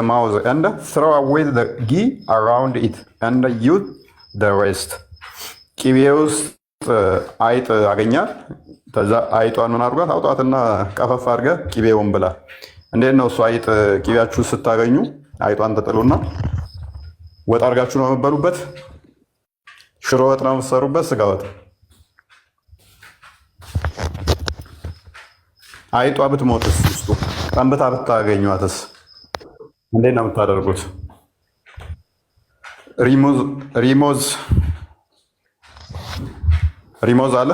mouth and throw away the ghee around it and use the rest. ቅቤ ውስጥ አይጥ አገኛል። ከዛ አይጧን ምን አድርጓት አውጣትና ቀፈፍ አድርገህ ቅቤውን ብላ። እንዴት ነው እሱ? አይጥ ቅቤያችሁ ስታገኙ አይጧን ተጥሉና ወጥ አድርጋችሁ ነው የምትበሉበት። ሽሮ ወጥ ነው የምትሰሩበት፣ ስጋ ወጥ። አይጧ ብትሞትስ? ውስጡ ጠንብታ ብታገኟትስ? እንዴት ነው የምታደርጉት? ሪሞዝ አለ፣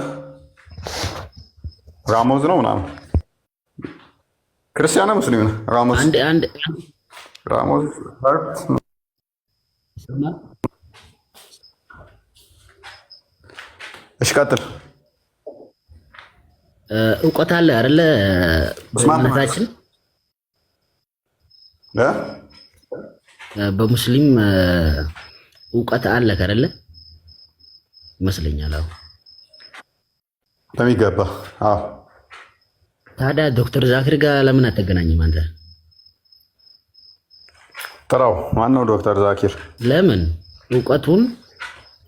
ራሞዝ ነው ምናምን። ክርስቲያን ነው ሙስሊም ነው? ራሞዝ እሺ፣ ቀጥል። እውቀት አለ አይደለ? በእምነታችን በሙስሊም እውቀት አለ አይደለ? ይመስለኛል። አዎ በሚገባ። አዎ። ታዲያ ዶክተር ዛኪር ጋር ለምን አትገናኝም አንተ? ጥራው። ማነው ዶክተር ዛኪር? ለምን እውቀቱን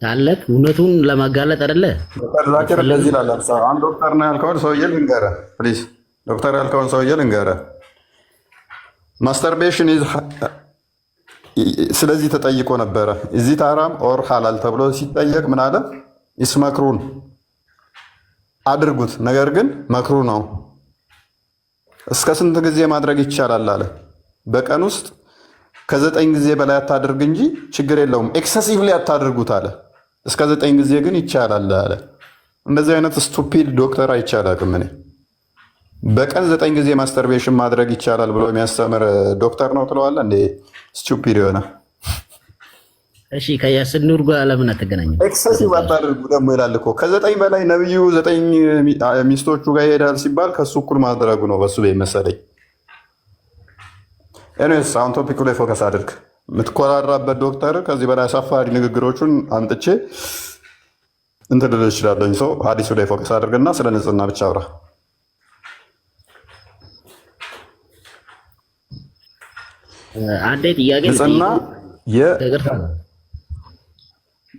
ታለክ እውነቱን ለማጋለጥ አይደለ? ዶክተር ዛኪር እንደዚህ ይላል። አንድ ዶክተር ነው ያልከውን ሰውዬ ልንገርህ ፕሊዝ። ዶክተር ያልከውን ሰውዬ ልንገርህ። ማስተርቤሽን ስለዚህ ተጠይቆ ነበረ። እዚህ ታራም ኦር ሐላል ተብሎ ሲጠየቅ ምን አለ? ይስመክሩን አድርጉት፣ ነገር ግን መክሩ ነው። እስከ ስንት ጊዜ ማድረግ ይቻላል አለ? በቀን ውስጥ ከ9 ጊዜ በላይ አታድርግ እንጂ ችግር የለውም። ኤክሰሲቭሊ አታድርጉት አለ። እስከ 9 ጊዜ ግን ይቻላል አለ። እንደዚህ አይነት ስቱፒድ ዶክተር አይቻላቅም። እኔ በቀን 9 ጊዜ ማስተርቤሽን ማድረግ ይቻላል ብሎ የሚያስተምር ዶክተር ነው ትለዋለህ እንዴ? ስቱፒድ የሆነ። እሺ ከያሲን ኑር ጋር ለምን አትገናኝም? ኤክሰሲቭ አታድርጉ ደግሞ ይላል እኮ። ከ9 በላይ ነብዩ 9 ሚስቶቹ ጋር ይሄዳል ሲባል ከሱ እኩል ማድረጉ ነው በሱ ቤት መሰለኝ። ኤኒዌይስ አሁን ቶፒኩ ላይ ፎከስ አድርግ። የምትኮራራበት ዶክተር ከዚህ በላይ አሳፋሪ ንግግሮቹን አምጥቼ እንትን ልል እችላለሁ። ሰው ሀዲሱ ላይ ፎከስ አድርግና ስለ ንጽህና ብቻ አውራ። አንዴ ጥያቄ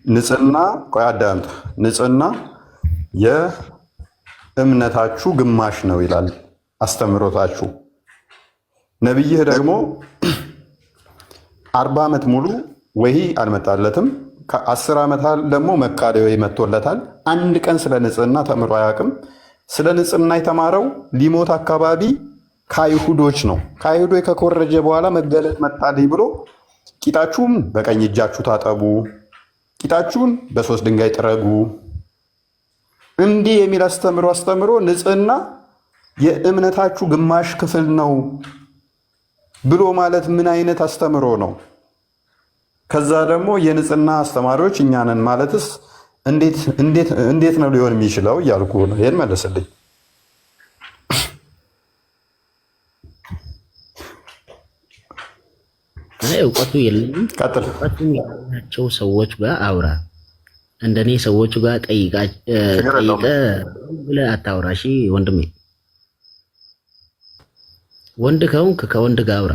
ንጽህና ቆይ አዳምጥ። ንጽህና የእምነታችሁ ግማሽ ነው ይላል አስተምሮታችሁ። ነብይህ ደግሞ 40 ዓመት ሙሉ ወህይ አልመጣለትም። ከ10 ዓመት ደግሞ መቃደ ወህይ መጥቶለታል። አንድ ቀን ስለ ንጽህና ተምሮ አያውቅም። ስለ ንጽህና የተማረው ሊሞት አካባቢ ከአይሁዶች ነው። ከአይሁዶች ከኮረጀ በኋላ መገለጥ መጣልኝ ብሎ ቂጣችሁን በቀኝ እጃችሁ ታጠቡ፣ ቂጣችሁን በ3 ድንጋይ ጥረጉ፣ እንዲህ የሚል አስተምሮ ንጽህና የእምነታችሁ ግማሽ ክፍል ነው ብሎ ማለት ምን አይነት አስተምሮ ነው? ከዛ ደግሞ የንጽህና አስተማሪዎች እኛ ነን ማለትስ እንዴት ነው ሊሆን የሚችለው እያልኩ ነው። ይሄን መለስልኝ። እውቀቱ የለኝም። ቀጥል። እውቀቱ ያላቸው ሰዎች ጋር አውራ። እንደኔ ሰዎቹ ጋር ጠይቀ ብለህ አታውራ። እሺ ወንድሜ፣ ወንድ ከሆንክ ከወንድ ጋር አውራ።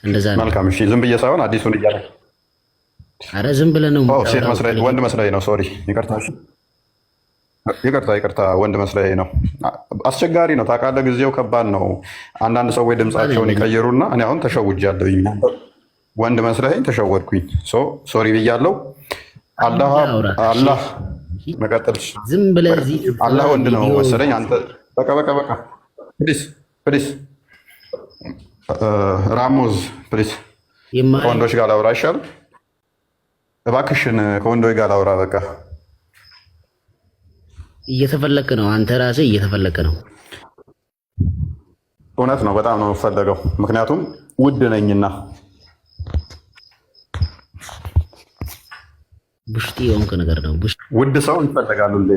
እንደዛ ነው። መልካም። እሺ ዝም ብዬ ሳይሆን አዲሱን እያለ አረ ዝም ብለህ ነው። ሴት መስለኝ ወንድ መስለኝ ነው። ሶሪ ይቅርታ። እሺ ይቅርታ ወንድ መስለኝ ነው። አስቸጋሪ ነው ታውቃለህ። ጊዜው ከባድ ነው። አንዳንድ ሰዎች ድምፃቸውን ይቀይሩና እኔ አሁን ተሸውጃለሁኝ። ወንድ መስለኝ ተሸወድኩኝ። ሶሪ ብያለሁ። አላህ መቀጠል። ዝም ብለህ እዚህ አላህ ወንድ ነው መሰለኝ። አንተ በቃ ፕሊስ ራሞዝ ፕሊስ ከወንዶች ጋር ላውራ አይሻልም? እባክሽን ከወንዶች ጋር ላውራ። በቃ እየተፈለክ ነው። አንተ ራስህ እየተፈለክ ነው። እውነት ነው። በጣም ነው የምፈለገው፣ ምክንያቱም ውድ ነኝና። ቡሽቲ የሆንክ ነገር ነው። ውድ ሰው ይፈለጋሉ። ሁሌ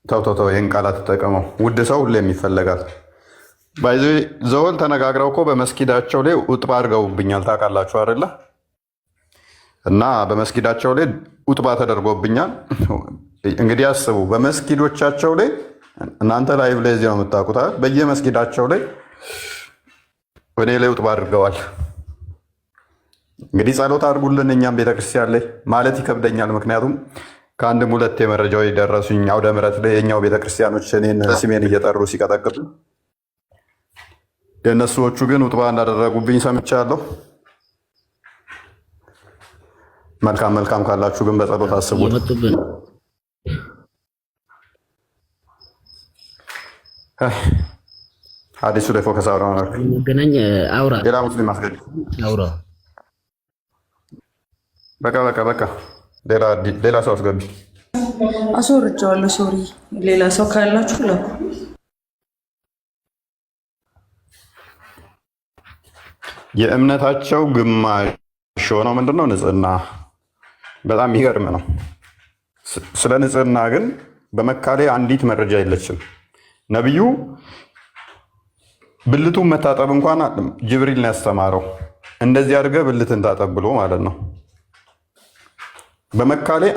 ተው፣ ይህን ቃላት ተጠቀመው። ውድ ሰው ሁሌም ይፈለጋል። ባይዘ ዘወል ተነጋግረው እኮ በመስጊዳቸው ላይ ውጥባ አድርገውብኛል። ታውቃላችሁ አይደለ? እና በመስጊዳቸው ላይ ውጥባ ተደርጎብኛል። እንግዲህ አስቡ፣ በመስጊዶቻቸው ላይ እናንተ ላይቭ ላይ እዚህ ነው የምታውቁት። በየመስጊዳቸው ላይ እኔ ላይ ውጥባ አድርገዋል። እንግዲህ ጸሎት አድርጉልን። እኛም ቤተክርስቲያን ላይ ማለት ይከብደኛል። ምክንያቱም ከአንድም ሁለት የመረጃዎች ደረሱኝ። አውደ ምሕረት ላይ የኛው ቤተክርስቲያኖች እኔን ስሜን እየጠሩ ሲቀጠቅጡ፣ የእነሱዎቹ ግን ውጥባ እንዳደረጉብኝ ሰምቻለሁ። መልካም መልካም ካላችሁ ግን በጸሎት አስቡት። ሀዲሱ ላይ ፎከስ አውራ አውራ ሌላ ሙስሊም አስገድ አውራ በቃ ሌላ ሰው አስገቢ። አስወርጃዋለሁ። ሶሪ ሌላ ሰው ካላችሁ ላኩ። የእምነታቸው ግማሽ የሆነው ምንድነው? ንጽህና። በጣም የሚገርም ነው። ስለ ንጽህና ግን በመካ ላይ አንዲት መረጃ የለችም። ነቢዩ ብልቱን መታጠብ እንኳን ጅብሪል ነው ያስተማረው። እንደዚህ አድርገህ ብልትን ታጠብ ብሎ ማለት ነው። በመካ ላይ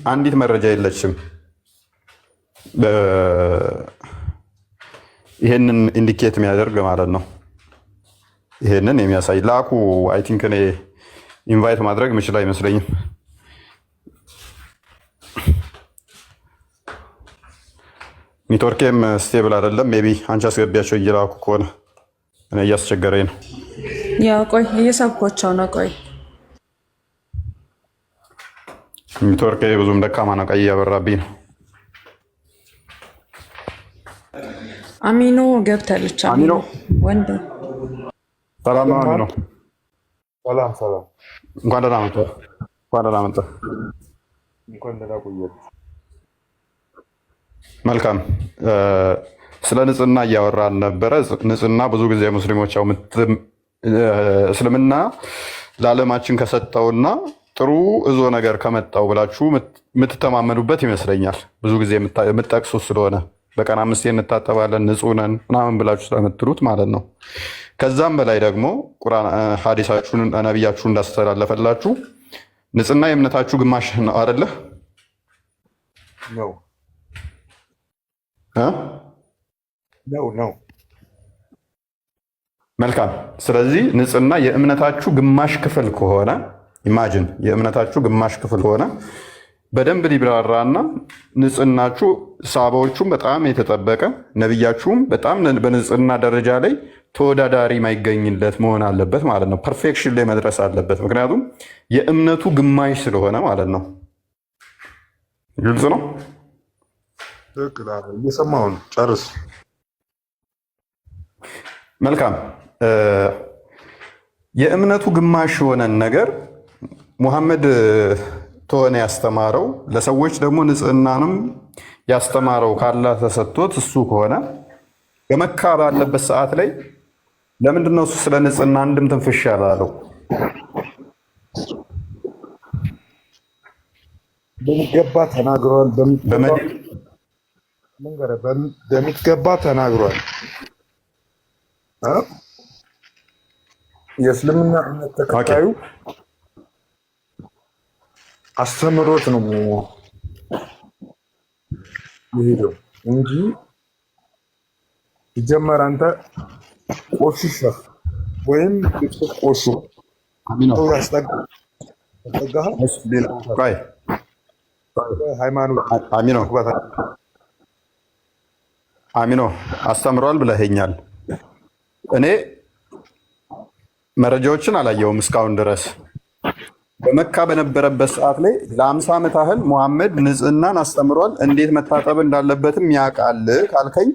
አንዲት መረጃ የለችም ይሄንን ኢንዲኬት የሚያደርግ ማለት ነው። ይሄንን የሚያሳይ ላኩ። አይ ቲንክ እኔ ኢንቫይት ማድረግ ምችል አይመስለኝም። ኔትወርኬም ስቴብል አይደለም። ሜቢ አንቺ አስገቢያቸው እየላኩ ከሆነ እኔ እያስቸገረኝ ነው። ያው ቆይ እየሳብኳቸው ነው። ቆይ ኔትወርኬ ብዙም ደካማ ነው። ቀይ እያበራብኝ ነው። አሚኖ ገብታለች። አሚኖ ወንድ ሰላም ነው። አሚኖ ሰላም። እንኳን ደህና መጣህ። እንኳን ደህና ቆየህ። መልካም። ስለ ንጽህና እያወራን ነበረ። ንጽህና ብዙ ጊዜ ሙስሊሞች ያው እስልምና ለዓለማችን ከሰጠውና ጥሩ እዞ ነገር ከመጣው ብላችሁ የምትተማመኑበት ይመስለኛል። ብዙ ጊዜ የምትጠቅሱት ስለሆነ በቀን 5 እንታጠባለን ንጹህ ነን ምናምን ብላችሁ ስለምትሉት ማለት ነው። ከዛም በላይ ደግሞ ቁርአን ሐዲሳችሁን ነቢያችሁ እንዳስተላለፈላችሁ ንጽህና የእምነታችሁ ግማሽ ነው አይደለ? ነው። መልካም። ስለዚህ ንጽህና የእምነታችሁ ግማሽ ክፍል ከሆነ ኢማጂን የእምነታችሁ ግማሽ ክፍል ከሆነ በደንብ ሊብራራና ንጽህናችሁ ሰሃባዎቹም በጣም የተጠበቀ ነቢያችሁም በጣም በንጽህና ደረጃ ላይ ተወዳዳሪ ማይገኝለት መሆን አለበት ማለት ነው። ፐርፌክሽን ላይ መድረስ አለበት። ምክንያቱም የእምነቱ ግማሽ ስለሆነ ማለት ነው። ግልጽ ነው። እየሰማሁ ነው። ጨርስ። መልካም። የእምነቱ ግማሽ የሆነን ነገር ሙሐመድ ተሆነ ያስተማረው ለሰዎች ደግሞ ንጽህናንም ያስተማረው ካላ ተሰጥቶት እሱ ከሆነ በመካ ባለበት ሰዓት ላይ ለምንድነው እሱ ስለ ንጽህና አንድም ትንፍሽ ያላለው? በሚገባ ተናግሯል። በሚገባ ተናግሯል። የእስልምና እምነት ተከታዩ አስተምሮት ነው የሄደው እንጂ ሲጀመር አንተ ቆሽሸህ ወይም ቆሹ አሚኖ አስተምሯል ብለኸኛል። እኔ መረጃዎችን አላየውም እስካሁን ድረስ። በመካ በነበረበት ሰዓት ላይ ለ50 ዓመት ያህል ሙሐመድ ንጽህናን አስተምሯል። እንዴት መታጠብ እንዳለበትም ያውቃል ካልከኝ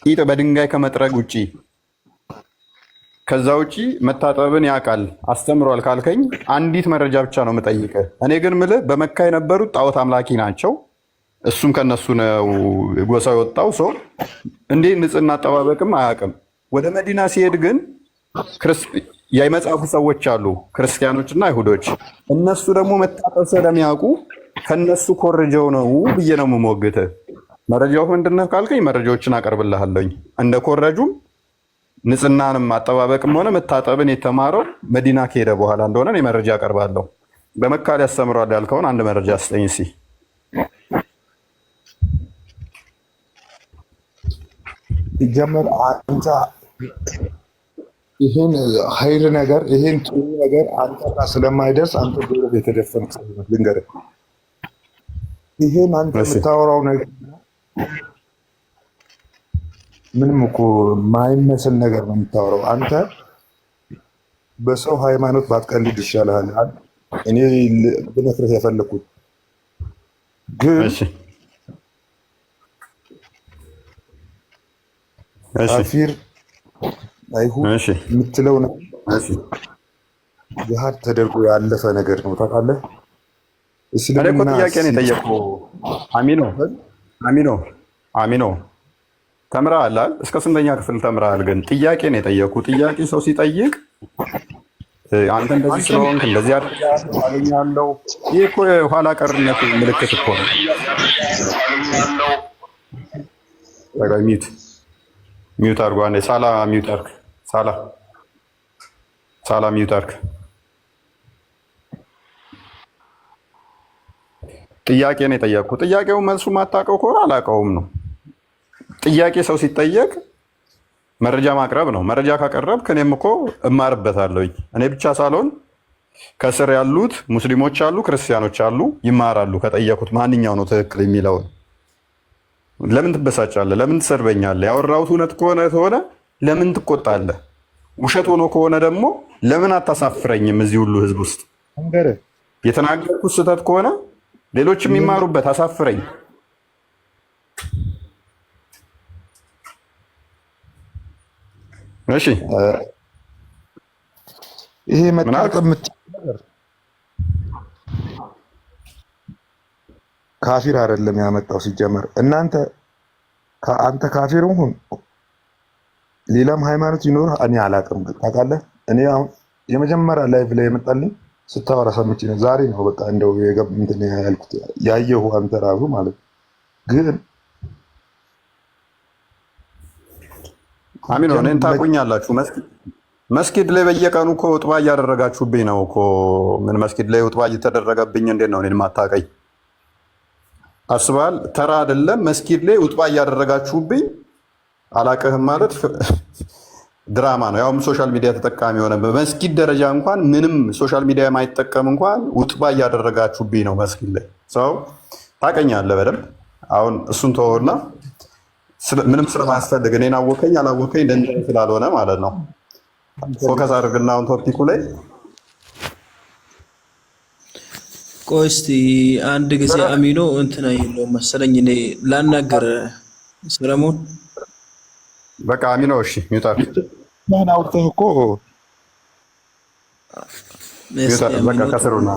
ቂጥ በድንጋይ ከመጥረግ ውጪ ከዛ ውጪ መታጠብን ያውቃል አስተምሯል ካልከኝ አንዲት መረጃ ብቻ ነው የምጠይቅህ። እኔ ግን ምልህ በመካ የነበሩት ጣዖት አምላኪ ናቸው። እሱም ከነሱ ነው ጎሳ የወጣው ሰው እንዴት ንጽህና አጠባበቅም አያውቅም። ወደ መዲና ሲሄድ ግን የመጽሐፉ ሰዎች አሉ ክርስቲያኖችና አይሁዶች። እነሱ ደግሞ መታጠብ ስለሚያውቁ ከነሱ ኮርጀው ነው ብዬ ነው የምሞግትህ። መረጃው ምንድነው ካልከኝ መረጃዎችን አቀርብልሃለሁኝ። እንደ ኮረጁም ንጽህናንም አጠባበቅም ሆነ መታጠብን የተማረው መዲና ከሄደ በኋላ እንደሆነ እኔ መረጃ አቀርባለሁ። በመካ ላይ ያስተምሯል ያልከውን አንድ መረጃ ስጠኝ እስኪ። ሲጀመር አንተ ይሄን ኃይል ነገር ይሄን ጥሩ ነገር አንተ ጋር ስለማይደርስ አንተ ዶሮ የተደፈንክ ልንገርህ። ይሄን አንተ የምታወራው ነገር ምንም እኮ ማይመስል ነገር ነው የምታወራው። አንተ በሰው ሃይማኖት ባትቀልድ ይሻልሃል። እኔ ብነግርህ የፈለኩት ግን ካፊር አይሁን የምትለው ነው ጅሃድ ተደርጎ ያለፈ ነገር ነው። ታውቃለህ? እስልምና ጥያቄ ነው የጠየቀው። አሚኖ ተምረሃል አይደል? እስከ ስንተኛ ክፍል ተምረሃል? ግን ጥያቄ ነው የጠየቁ። ጥያቄ ሰው ሲጠይቅ አንተ እንደዚህ ስለሆንክ እንደዚህ አደርጋለሁ። ይህ እኮ የኋላ ቀርነት ምልክት እኮ ነው። ሚዩት አድርጎ አንዴ ሳላ ሚዩት አድርግ። ሳላ ሚዩት አድርግ። ጥያቄ ነው የጠየቅኩ። ጥያቄው መልሱ ማታውቀው ከሆነ አላውቀውም ነው። ጥያቄ ሰው ሲጠየቅ መረጃ ማቅረብ ነው። መረጃ ካቀረብክ እኔም እኮ እማርበታለሁኝ። እኔ ብቻ ሳልሆን ከስር ያሉት ሙስሊሞች አሉ፣ ክርስቲያኖች አሉ፣ ይማራሉ ከጠየቁት ማንኛው ነው ትክክል የሚለውን። ለምን ትበሳጫለህ? ለምን ትሰድበኛለህ? ያወራሁት እውነት ከሆነ ለምን ትቆጣለህ? ውሸት ሆኖ ከሆነ ደግሞ ለምን አታሳፍረኝም? እዚህ ሁሉ ህዝብ ውስጥ የተናገርኩት ስህተት ከሆነ ሌሎች የሚማሩበት አሳፍረኝ። እሺ ይሄ መጣጣም ካፊር አይደለም ያመጣው ሲጀመር። አንተ ካፊር ሁን ሌላም ሃይማኖት ይኖር እኔ አላውቅም። ታውቃለህ? እኔ አሁን የመጀመሪያ ላይቭ ላይ የመጣልኝ ስታወራ ሰምቼ ነው። ዛሬ ነው በቃ እንደው እንትን ያልኩት ያየሁ አንተ ራሱ ማለት ግን አሚኖ እኔን ታውቁኛላችሁ። መስጊድ ላይ በየቀኑ እኮ ውጥባ እያደረጋችሁብኝ ነው እኮ። ምን መስጊድ ላይ ውጥባ እየተደረገብኝ እንዴት ነው እኔን ማታውቀኝ? አስበሃል? ተራ አይደለም። መስጊድ ላይ ውጥባ እያደረጋችሁብኝ አላውቅህም ማለት ድራማ ነው። ያውም ሶሻል ሚዲያ ተጠቃሚ የሆነ በመስጊድ ደረጃ እንኳን ምንም ሶሻል ሚዲያ የማይጠቀም እንኳን ውጥባ እያደረጋችሁብኝ ነው መስጊድ ላይ። ሰው ታውቀኛለህ በደንብ። አሁን እሱን ተወውና ምንም ስለማያስፈልግ እኔን አወከኝ አላወከኝ ደንደን ስላልሆነ ማለት ነው። ፎከስ አድርግና አሁን ቶፒኩ ላይ ቆይ እስኪ አንድ ጊዜ አሚኖ እንትና የለውም መሰለኝ እኔ ላናገር ሰለሞን። በቃ አሚኖ እሺ ሚውት አድርግ። ማን አውርተህ እኮ በቃ ከስሩና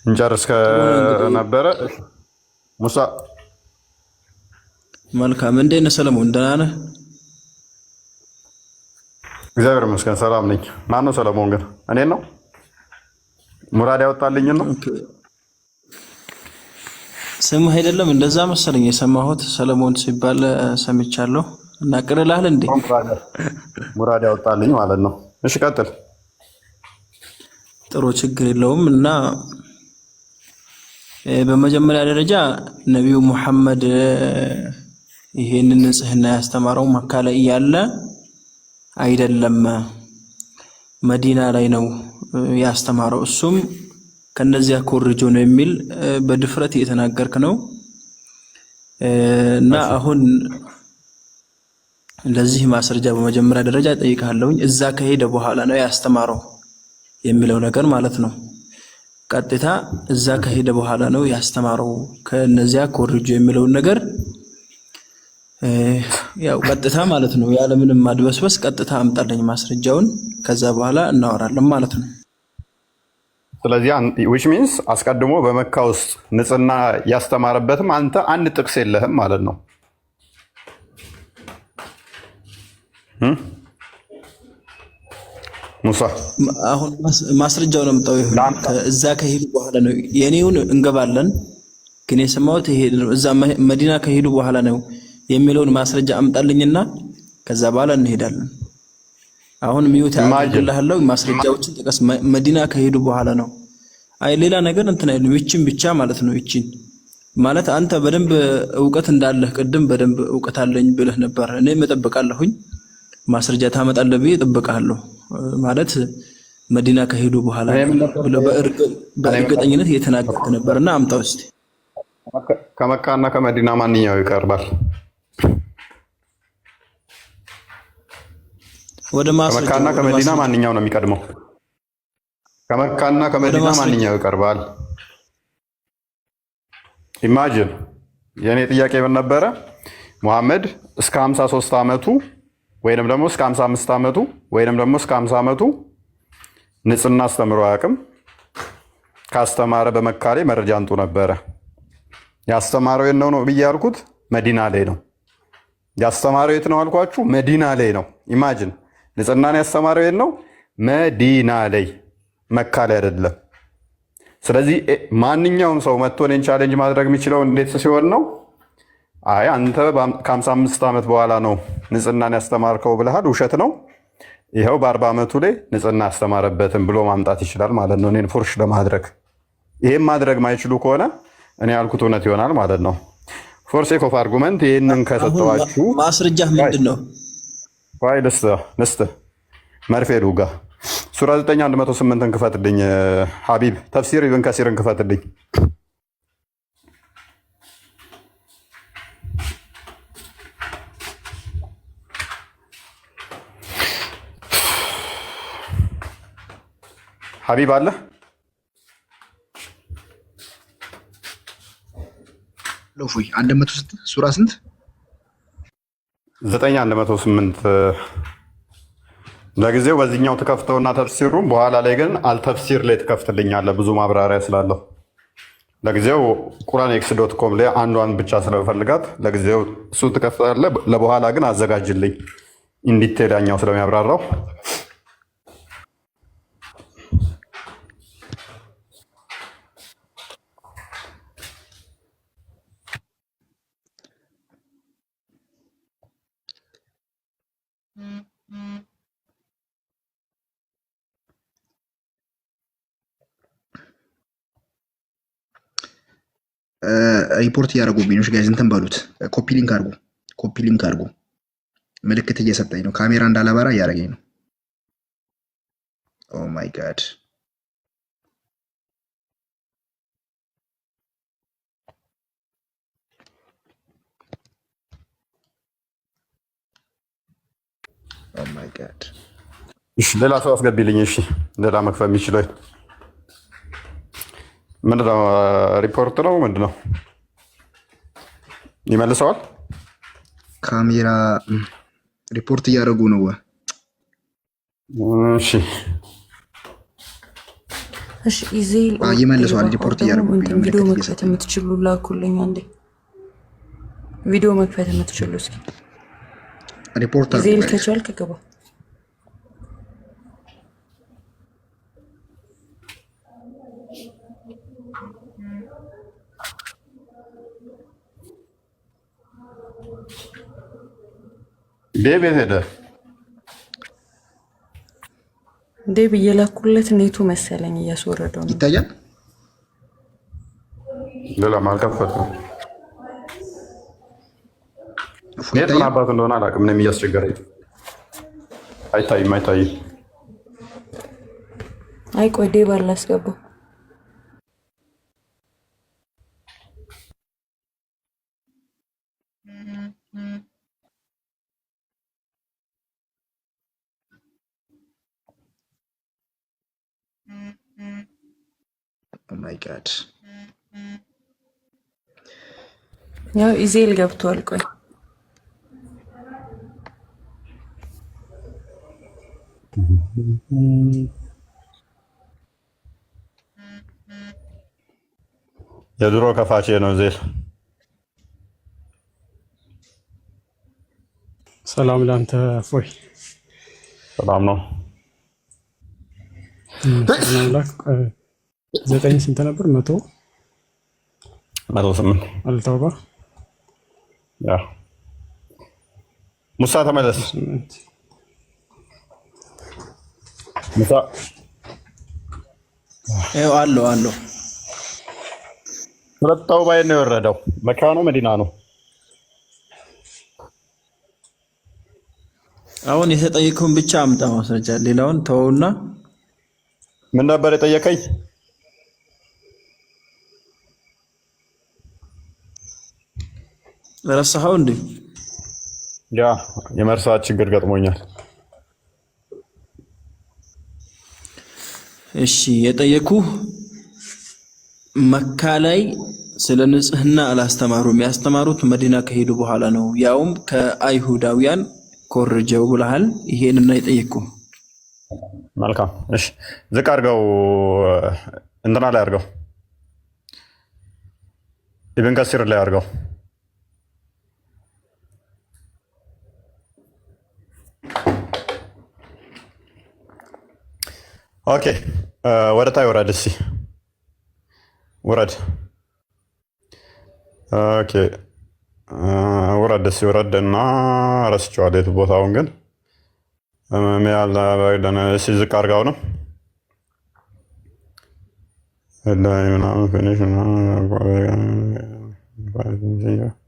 እንጨርስ ከነበረ ሙሳ መልካም። እንዴት ነህ ሰለሞን? ደህና ነህ? እግዚአብሔር ይመስገን ሰላም ነኝ። ማነው ሰለሞን ግን? እኔን ነው ሙራድ ያወጣልኝ ነው ስምህ አይደለም? እንደዛ መሰለኝ የሰማሁት ሰለሞን ሲባል ሰምቻለሁ። እና ቅርላል እንዴ? ሙራድ ያወጣልኝ ማለት ነው። እሺ ቀጥል። ጥሩ ችግር የለውም። እና በመጀመሪያ ደረጃ ነቢዩ ሙሐመድ ይሄንን ንጽህና ያስተማረው መካ ላይ ያለ አይደለም፣ መዲና ላይ ነው ያስተማረው። እሱም ከነዚያ ኮርጆ ነው የሚል በድፍረት እየተናገርክ ነው። እና አሁን ለዚህ ማስረጃ በመጀመሪያ ደረጃ ጠይቃለሁኝ። እዛ ከሄደ በኋላ ነው ያስተማረው የሚለው ነገር ማለት ነው። ቀጥታ እዛ ከሄደ በኋላ ነው ያስተማረው ከነዚያ ኮርጆ የሚለውን ነገር ያው ቀጥታ ማለት ነው ያለምንም ማድበስበስ ቀጥታ አምጣልኝ ማስረጃውን። ከዛ በኋላ እናወራለን ማለት ነው። ስለዚህ which means አስቀድሞ በመካ ውስጥ ንጽህና ያስተማረበትም አንተ አንድ ጥቅስ የለህም ማለት ነው። ሙሳ አሁን ማስረጃውን አምጣው። ይሁን እዛ ከሄዱ በኋላ ነው የኔውን እንገባለን፣ ግን የሰማሁት ይሄ እዛ መዲና ከሄዱ በኋላ ነው የሚለውን ማስረጃ አምጣልኝና ከዛ በኋላ እንሄዳለን። አሁን ሚዩት አድርግልሃለሁ። ማስረጃዎችን ጥቀስ። መዲና ከሄዱ በኋላ ነው። አይ ሌላ ነገር እንትን አይደለም። ይቺን ብቻ ማለት ነው። ይቺን ማለት አንተ በደንብ እውቀት እንዳለህ ቅድም በደንብ እውቀት አለኝ ብለህ ነበር። እኔ እጠብቃለሁኝ። ማስረጃ ታመጣለህ ብዬ እጠብቅሃለሁ። ማለት መዲና ከሄዱ በኋላ ብለህ በእርግጠኝነት እየተናገርክ ነበርና አምጣው እስቲ። ከመካና ከመዲና ማንኛው ይቀርባል? ወደ ማስረጃ ከመካና ከመዲና ማንኛው ነው የሚቀድመው? ከመካና ከመዲና ማንኛው ይቀርባል? ኢማጂን የኔ ጥያቄ ምን ነበረ? ሙሐመድ እስከ 53 ዓመቱ ወይንም ደግሞ እስከ 55 ዓመቱ ወይንም ደግሞ እስከ 50 ዓመቱ ንጽህና አስተምሮ አያውቅም። ካስተማረ በመካ ላይ መረጃ አንጡ ነበረ። ያስተማረው የት ነው ብዬ ያልኩት መዲና ላይ ነው። ያስተማረው የት ነው አልኳችሁ? መዲና ላይ ነው። ኢማጂን ንጽህናን ያስተማረው የት ነው? መዲና ላይ፣ መካ ላይ አይደለም። ስለዚህ ማንኛውም ሰው መጥቶ እኔን ቻሌንጅ ማድረግ የሚችለው እንዴት ሲሆን ነው? አይ አንተ ከ55 ዓመት በኋላ ነው ንጽህናን ያስተማርከው ብለሃል፣ ውሸት ነው፣ ይኸው በ40 ዓመቱ ላይ ንጽህና ያስተማረበትን ብሎ ማምጣት ይችላል ማለት ነው፣ እኔን ፉርሽ ለማድረግ። ይህም ማድረግ ማይችሉ ከሆነ እኔ ያልኩት እውነት ይሆናል ማለት ነው። ፎር ሴክ ኦፍ አርጉመንት ይህንን ከሰጠዋችሁ ማስረጃ ምንድን ነው? ዋይ ልስጥ መርፌ ዱጋ ሱራ 9:108 ክፈትልኝ ሀቢብ። ተፍሲር ኢብን ከሲርን ክፈትልኝ። ሀቢብ አለ? ለፎይ 100 ሱራ ስንት? 9:108 ለጊዜው በዚህኛው ትከፍተውና ተፍሲሩን በኋላ ላይ ግን አልተፍሲር ላይ ትከፍትልኛለህ፣ ብዙ ማብራሪያ ስላለው። ለጊዜው ቁርአን ኤክስ.ኮም ላይ አንዷን ብቻ ስለፈልጋት ለጊዜው እሱ ትከፍታለህ። ለበኋላ ግን አዘጋጅልኝ ኢንዲቴል ያኛው ስለሚያብራራው። ሪፖርት እያደረጉብኝ ነው ጋይዝ። እንትን በሉት፣ ኮፒ ሊንክ አድርጉ። ምልክት እየሰጠኝ ነው። ካሜራ እንዳላበራ እያደረገኝ ነው። ኦ ማይ ጋድ። ኦ ማይ ጋድ። እሺ ሌላ ሰው አስገቢልኝ። እሺ ሌላ መክፈል የሚችለው ምንድነው? ሪፖርት ነው ምንድነው? ይመልሰዋል። ካሜራ ሪፖርት እያደረጉ ነው። እሺ ኢዜል ይመልሰዋል። ሪፖርት እያደረጉ ቪዲዮ መክፈት የምትችሉ ላኩልኝ። አንዴ ቪዲዮ መክፈት የምትችሉ እስኪ ሪፖርት ኢዜል ከቻልክ ግባ። ዴብ ሄደ። ዴብ እየላኩለት ኔቱ መሰለኝ እያስወረደው ነው። ይታያል። ሌላ ማልከፈትም ኔት ምን አባት እንደሆነ አላውቅም። ምንም እያስቸገረኝ አይታይም። አይ ቆይ ዴብ አላስገባው። ኦ ማይ ጋድ። ያው ኢዜል ገብቷል። ቆይ የድሮ ከፋቼ ነው ዜል። ሰላም ላንተ ፎይ። ሰላም ነው። አምላክ 9 ስንት ነበር? 108 አልተውባ። ያ ሙሳ ተመለስ። ሙሳ አለው ሁለታው ባይ ነው የወረደው። መካ ነው መዲና ነው? አሁን የተጠየቀውን ብቻ አምጣ ማስረጃ፣ ሌላውን ተወውና። ምን ነበር የጠየቀኝ? ረሳኸው እንዴ? ያ የመርሳት ችግር ገጥሞኛል። እሺ የጠየኩ መካ ላይ ስለ ንጽህና አላስተማሩም። ያስተማሩት መዲና ከሄዱ በኋላ ነው፣ ያውም ከአይሁዳውያን ኮርጀው ብለሃል። ይሄንና የጠየኩ መልካም። እሺ ዝቅ አድርገው፣ እንትና ላይ አድርገው፣ ኢብን ከሲር ላይ አድርገው። ኦኬ ወደ ታይ ወረድ፣ እስኪ ውረድ። ኦኬ ውረድ፣ እስኪ ውረድ እና ረስቼዋለሁ የት ቦታውን ግን እስኪ ዝቅ አድርገው ነው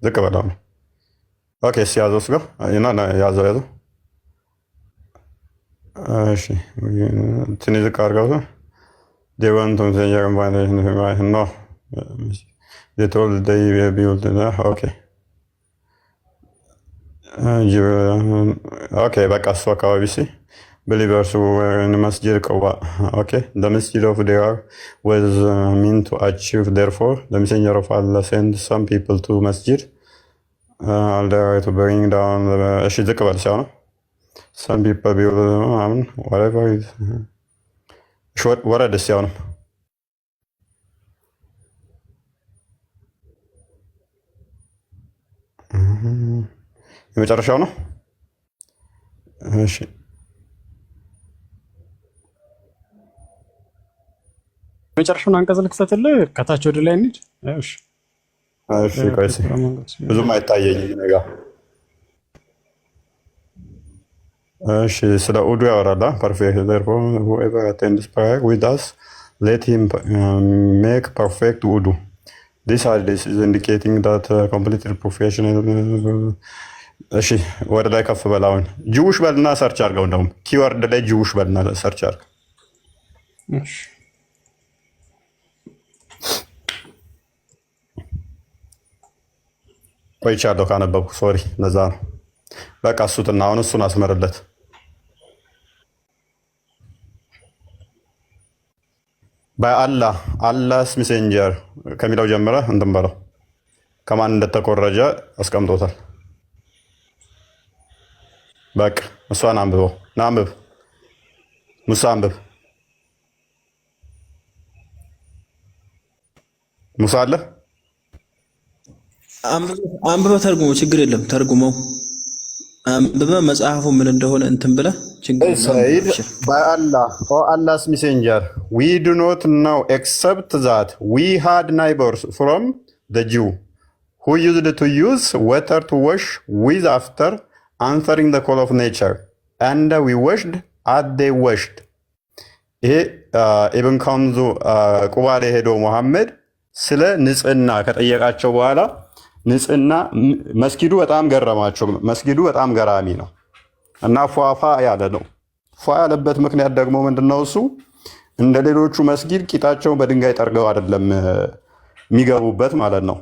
ዝቅ በለው ነው። ኦኬ እስኪ ያዘው ስጋ ያዘው ያዘው። እሺ ትንሽ ዝቅ አድርገው they want to say no they told they will build okay okay በቃ እሱ አካባቢ ሲ believers were in masjid Quba. Okay, the masjid of there was meant to achieve. Therefore, the messenger of Allah sent some people to masjid there to bring down the shidq wal shana. Some people build whatever it short ወረድ እስኪ አሁንም የመጨረሻው ነው። እሺ መጨረሻውን አንቀጽ ልክፈትልህ፣ ከታች ወደ ላይ እንሂድ። እሺ እሺ ቆይ ብዙም አይታየኝም እኔ ጋር። እሺ ስለ ኡዱ ያወራል። ፐርፌክት therefore whoever attends prayer with us let him make perfect wudu. This hadith is indicating that completed professional. እሺ ወደ ላይ ከፍ በላውን ጂውሽ በልና ሰርች አድርገው። እንደውም ኪወርድ ላይ ጂውሽ በልና ሰርች አድርግ። እሺ ቆይቻለሁ ካነበብኩ ሶሪ፣ ለዛ ነው። በቃ እሱትና አሁን እሱን አስመርለት። በአላህ አላህስ ሜሴንጀር ከሚለው ጀምረ እንትን በለው። ከማን እንደተኮረጀ አስቀምጦታል። በቃ እሷን አንብበው። ና አንብብ፣ ሙሳ አንብብ። ሙሳ አለ አንብበህ ተርጉመው፣ ችግር የለም ተርጉመው። አንብበህ መጽሐፉ ምን እንደሆነ እንትን ብለህ ችግር የለም። by Allah, oh Allah's messenger, we do not know except that we had neighbors from the Jew who used to use water to wash with after answering the call of nature, and we washed as they washed. ይሄ ኢብን ከምዙ ቁባ ላይ ሄዶ ሙሐመድ ስለ ንጽህና ከጠየቃቸው በኋላ ንጽህና መስጊዱ በጣም ገረማቸው። መስጊዱ በጣም ገራሚ ነው እና ፏፏ ያለ ነው። ፏ ያለበት ምክንያት ደግሞ ምንድነው? እሱ እንደ ሌሎቹ መስጊድ ቂጣቸውን በድንጋይ ጠርገው አይደለም የሚገቡበት ማለት ነው።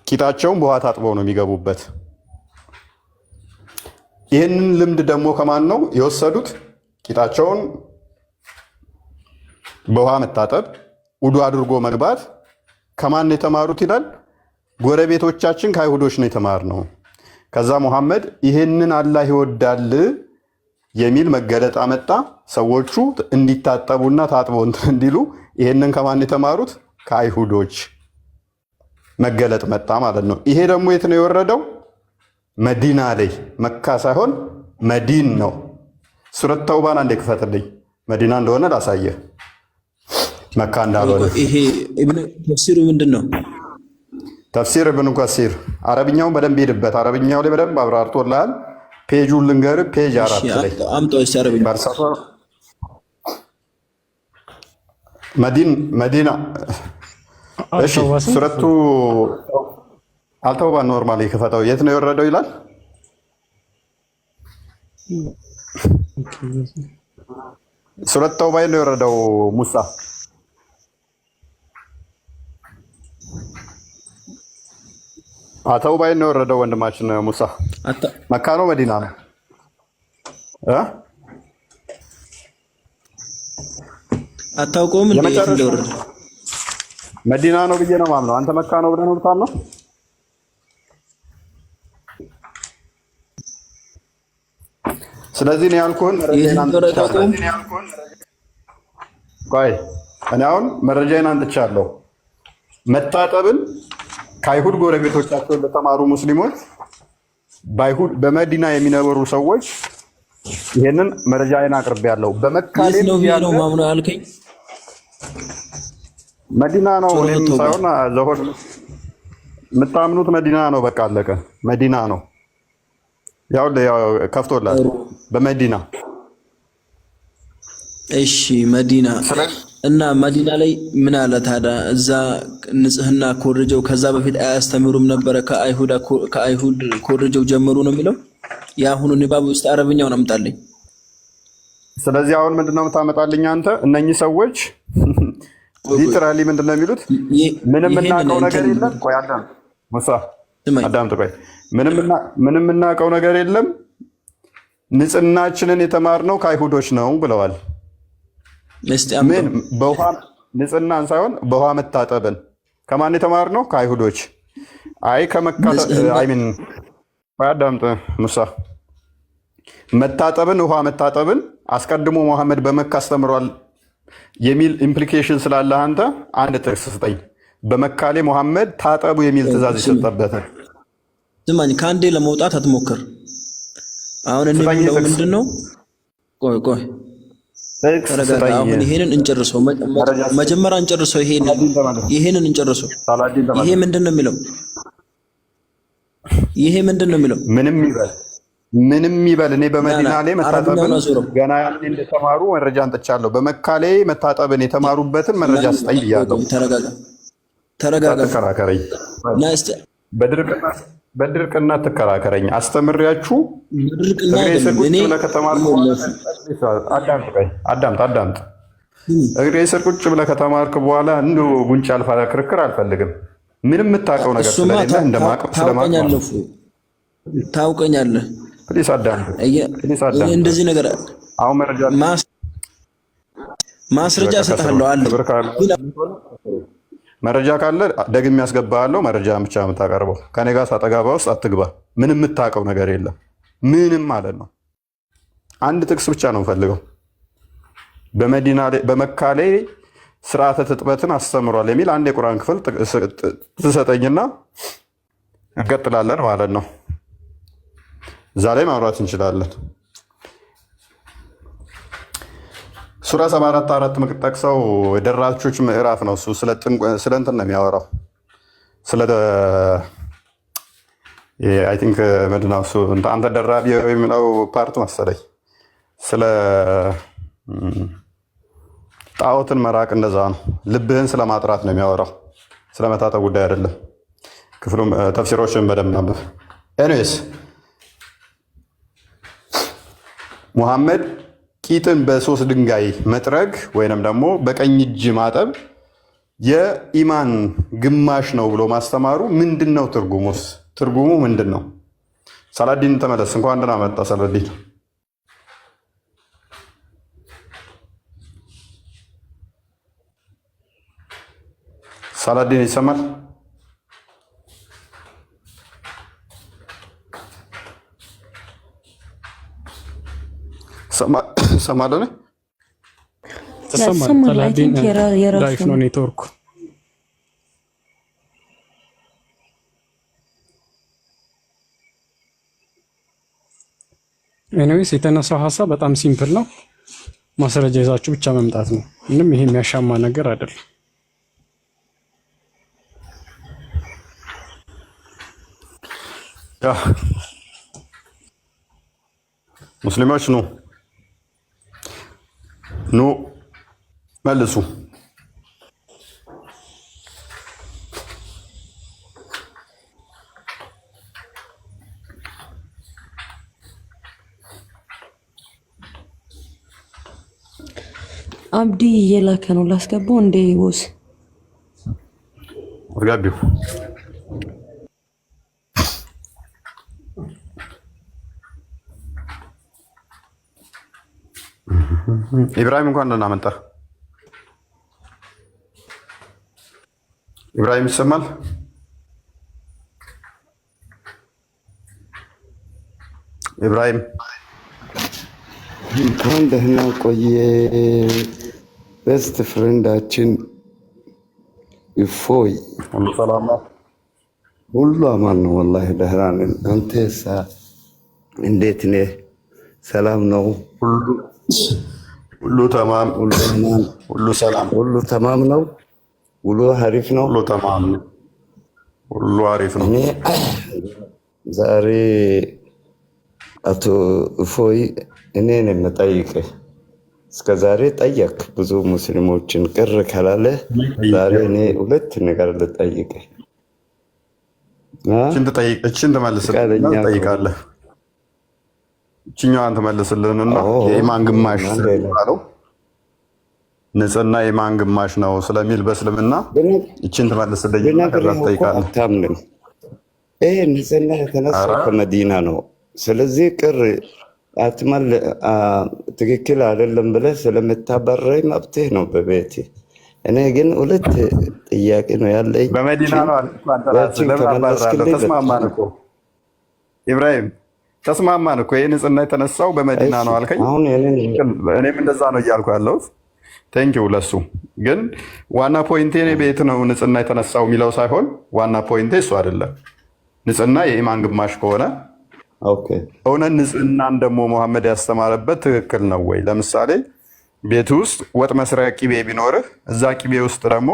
ቂጣቸውን በውሃ ታጥበው ነው የሚገቡበት። ይህንን ልምድ ደግሞ ከማን ነው የወሰዱት? ቂጣቸውን በውሃ መታጠብ፣ ውዱ አድርጎ መግባት ከማን የተማሩት ይላል? ጎረቤቶቻችን ከአይሁዶች ነው የተማርነው። ከዛ ሙሐመድ ይህንን አላህ ይወዳል የሚል መገለጥ አመጣ። ሰዎቹ እንዲታጠቡና ታጥበው እንዲሉ ይህንን ከማን የተማሩት? ከአይሁዶች መገለጥ መጣ ማለት ነው። ይሄ ደግሞ የት ነው የወረደው? መዲና ላይ፣ መካ ሳይሆን መዲን ነው። ሱረት ተውባን አንዴ ክፈትልኝ፣ መዲና እንደሆነ ላሳየ፣ መካ እንዳልሆነ። ይሄ ኢብኑ ተፍሲሩ ምንድን ነው? ተፍሲር ኢብኑ ከሲር አረብኛውን በደንብ ሄድበት። አረብኛው ላይ በደንብ አብራርቶልሃል። ፔጁን ልንገርህ፣ ፔጅ 4 ላይ አምጣው። እሺ አረብኛ መዲና። እሺ ሱረቱ አልተውባ ኖርማሊ ክፈተው። የት ነው የወረደው ይላል? ሱረት ተውባ ነው የወረደው ሙሳ። ተውባ ነው የወረደው ወንድማችን ሙሳ። መካ ነው መዲና ነው? አታውቀውም እንዴ? የት እንደወረደ መዲና ነው ብዬ ነው ማምነው። አንተ መካ ነው ብለህ ነው የምታምነው? ስለዚህ ነው ያልኩህን መረጃዬን አንጥቻለሁ። ቆይ እኔ አሁን መረጃዬን አንጥቻለሁ። መታጠብን ከአይሁድ ጎረቤቶቻቸው ለተማሩ ሙስሊሞች በመዲና የሚኖሩ ሰዎች ይሄንን መረጃዬን አቅርቤያለሁ። በመካ ነው ማምነው ያልከኝ መዲና ነው። እኔም ሳይሆን ዘሆን የምታምኑት መዲና ነው። በቃ አለቀ። መዲና ነው። ያው ከፍቶላል በመዲና። እሺ መዲና እና መዲና ላይ ምን አለ ታዲያ? እዛ ንጽህና ኮርጀው ከዛ በፊት አያስተምሩም ነበረ? ከአይሁድ ኮርጀው ጀመሩ ነው የሚለው የአሁኑ ንባብ ውስጥ አረብኛውን አምጣልኝ። ስለዚህ አሁን ምንድነው የምታመጣልኝ አንተ? እነኚህ ሰዎች ሊትራሊ ምንድነው የሚሉት? ምንም እናውቀው ነገር የለም። ቆይ አዳምጥ ሙሳ፣ አዳምጥ። ቆይ ምንም እናውቀው ነገር የለም፣ ንጽህናችንን የተማርነው ከአይሁዶች ነው ብለዋል። ምን በውሃ ንጽህናን ሳይሆን በውሃ መታጠብን ከማን የተማርነው? ከአይሁዶች። አይ ከመካ አይሚን አዳምጥ ሙሳ፣ መታጠብን ውሃ መታጠብን አስቀድሞ መሐመድ በመካ አስተምሯል የሚል ኢምፕሊኬሽን ስላለ አንተ አንድ ጥቅስ ስጠኝ። በመካ ላይ መሐመድ ታጠቡ የሚል ትእዛዝ የሰጠበት። ስማኝ፣ ከአንዴ ለመውጣት አትሞክር። አሁን እንምለው ምንድነው? ቆይ ተረጋጋ። አሁን ይሄንን እንጨርሰው፣ መጀመሪያ እንጨርሰው። ይሄንን እንጨርሰው። ይሄ ምንድነው የሚለው? ይሄ ምንድነው የሚለው? ምንም ይበል እኔ በመዲና ላይ መታጠብን ገና ያኔ እንደተማሩ መረጃ አንጥቻለሁ። በመካ ላይ መታጠብን የተማሩበትን መረጃ ስጠኝ ብያለሁ። ተረጋጋ። ተከራከረኝ። በድርቅና ትከራከረኝ። አስተምሪያችሁ እግሬ ስር ቁጭ ብለህ ከተማርክ አዳምጥ። እግሬ ስር ቁጭ ብለህ ከተማርክ በኋላ እንዲሁ ጉንጭ አልፋ ክርክር አልፈልግም። ምንም የምታውቀው ነገር ስለሌለ እንደማውቀው ታውቀኛለህ። ፕሊስ አዳምጥ። እንደዚህ ነገር አሁን ማስረጃ እሰጥሃለሁ አለ። መረጃ ካለ ደግሜ ያስገባሃለሁ። መረጃ ብቻ የምታቀርበው ከኔ ጋር ሳጠጋባ ውስጥ አትግባ። ምንም የምታውቀው ነገር የለም። ምንም ማለት ነው። አንድ ጥቅስ ብቻ ነው የምፈልገው። በመካ ላይ ስርዓተ ትጥበትን አስተምሯል የሚል አንድ የቁርአን ክፍል ትሰጠኝና እንቀጥላለን ማለት ነው። እዛ ላይ ማውራት እንችላለን። ሱራ 74 የምጠቅሰው የደራቾች ምዕራፍ ነው። እሱ ስለ እንትን ነው የሚያወራው። ስለ አይ ቲንክ ምንድን ነው እሱ አንተ ደራቢ የሚለው ፓርት መሰለኝ። ስለ ጣዖትን መራቅ እንደዛ ነው። ልብህን ስለማጥራት ነው የሚያወራው። ስለ መታጠብ ጉዳይ አይደለም። ክፍሉም ተፍሲሮችን በደንብ ነበር። ኤኒዌይስ ሙሐመድ ቂጥን በሶስት ድንጋይ መጥረግ ወይንም ደግሞ በቀኝ እጅ ማጠብ የኢማን ግማሽ ነው ብሎ ማስተማሩ ምንድን ነው ትርጉሙስ? ትርጉሙ ምንድን ነው? ሳላዲን ተመለስ። እንኳን ደህና መጣ ሳላዲን። ሳላዲን ይሰማል? ሰማለህ? ሳላዲን ላይፍ ነው ኔትወርኩ። ኤኒዌይስ የተነሳው ሀሳብ በጣም ሲምፕል ነው። ማስረጃ ይዛችሁ ብቻ መምጣት ነው። ምንም ይሄ የሚያሻማ ነገር አይደለም። ሙስሊሞች ኑ መልሱ። አብዲ እየላከ ነው። ላስገባው እንዴ ቦስ? አስገቢው። ኢብራሂም እንኳን ደህና መጣህ። ኢብራሂም ይሰማል? ኢብራሂም እንኳን ደህና ቆየ። ቤስት ፍሬንዳችን እፎይ፣ ሁሉ ሰላም ነው? ሁሉ አማን ነው። ወላሂ ደህና ነን። አንተሳ እንዴት ነህ? ሰላም ነው? ሁሉ ተማም፣ ሁሉ አማን፣ ሁሉ ሰላም፣ ሁሉ ተማም ነው። ሁሉ አሪፍ ነው። ሁሉ ተማም ነው። ሁሉ አሪፍ ነው። እኔ ዛሬ አቶ እፎይ እኔን የምጠይቅህ እስከ ዛሬ ጠየቅ ብዙ ሙስሊሞችን ቅር ካላለ ዛሬ እኔ ሁለት ነገር ልጠይቅህ። እችን ትመልስልህ፣ እችኛዋን ትመልስልንና የኢማን ግማሽ ስለሚባለው ንጽህና የኢማን ግማሽ ነው ስለሚል በእስልምና እችን ትመልስልኝና ከዛ ትጠይቃለህ። አታምንም? ይሄ ንጽህና የተነሳው ከመዲና ነው። ስለዚህ ቅር አትመል ትክክል አይደለም ብለህ ስለምታበረኝ መብትህ ነው በቤት። እኔ ግን ሁለት ጥያቄ ነው ያለኝ። በመዲና ነው ተስማማን እኮ ኢብራሂም፣ ተስማማን እኮ። ይህ ንጽህና የተነሳው በመዲና ነው አልከኝ። እኔም እንደዛ ነው እያልኩ ያለሁት። ቴንኪው ለሱ። ግን ዋና ፖይንቴ እኔ ቤት ነው ንጽህና የተነሳው የሚለው ሳይሆን ዋና ፖይንቴ እሱ አይደለም። ንጽህና የኢማን ግማሽ ከሆነ እውነት ንጽህናን ደግሞ መሐመድ ያስተማረበት ትክክል ነው ወይ? ለምሳሌ ቤት ውስጥ ወጥ መስሪያ ቂቤ ቢኖርህ እዛ ቂቤ ውስጥ ደግሞ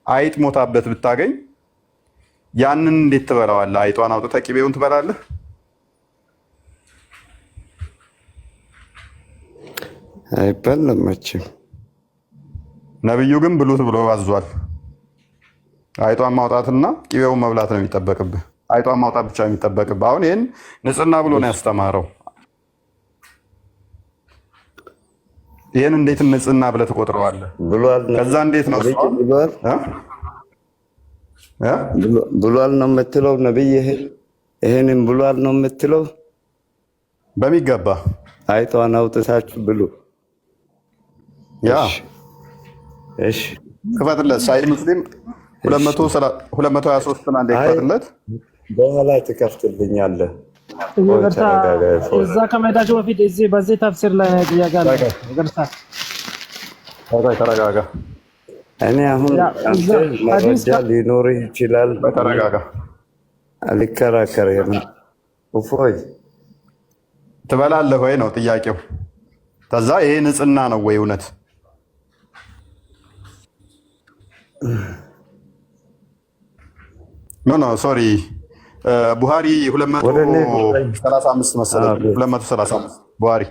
አይጥ ሞታበት ብታገኝ ያንን እንዴት ትበላዋለህ? አይጧን አውጥተህ ቂቤውን ትበላለህ? አይበላም መቼም። ነብዩ ግን ብሉት ብሎ አዟል። አይጧን ማውጣትና ቂቤውን መብላት ነው የሚጠበቅብህ። አይጧን ማውጣት ብቻ የሚጠበቅብህ። አሁን ይህን ንጽህና ብሎ ነው ያስተማረው። ይህን እንዴት ንጽህና ብለህ ትቆጥረዋለህ? ከዛ እንዴት ነው ብሏል ነው የምትለው? ነብይ ይሄንን ብሏል ነው የምትለው? በሚገባ አይጧን አውጥታችሁ ብሉ። ያ እሺ፣ ክፈትለት። ሳሂህ ሙስሊም 223 አንዴ ክፈትለት። በኋላ ትከፍትልኛለህ። እዛ ከመሄዳችሁ በፊት እዚህ በዚህ ተፍሲር ላይ ጥያቄ አለ። ተረጋጋ። እኔ አሁን መረጃ ሊኖርህ ይችላል። ተረጋጋ። አልከራከርም። እፎይ ትበላለህ ወይ ነው ጥያቄው። ከዛ ይሄ ንጽህና ነው ወይ እውነት? ኖ ሶሪ ቡሃሪ 235 መሰለኝ 235 ቡሃሪ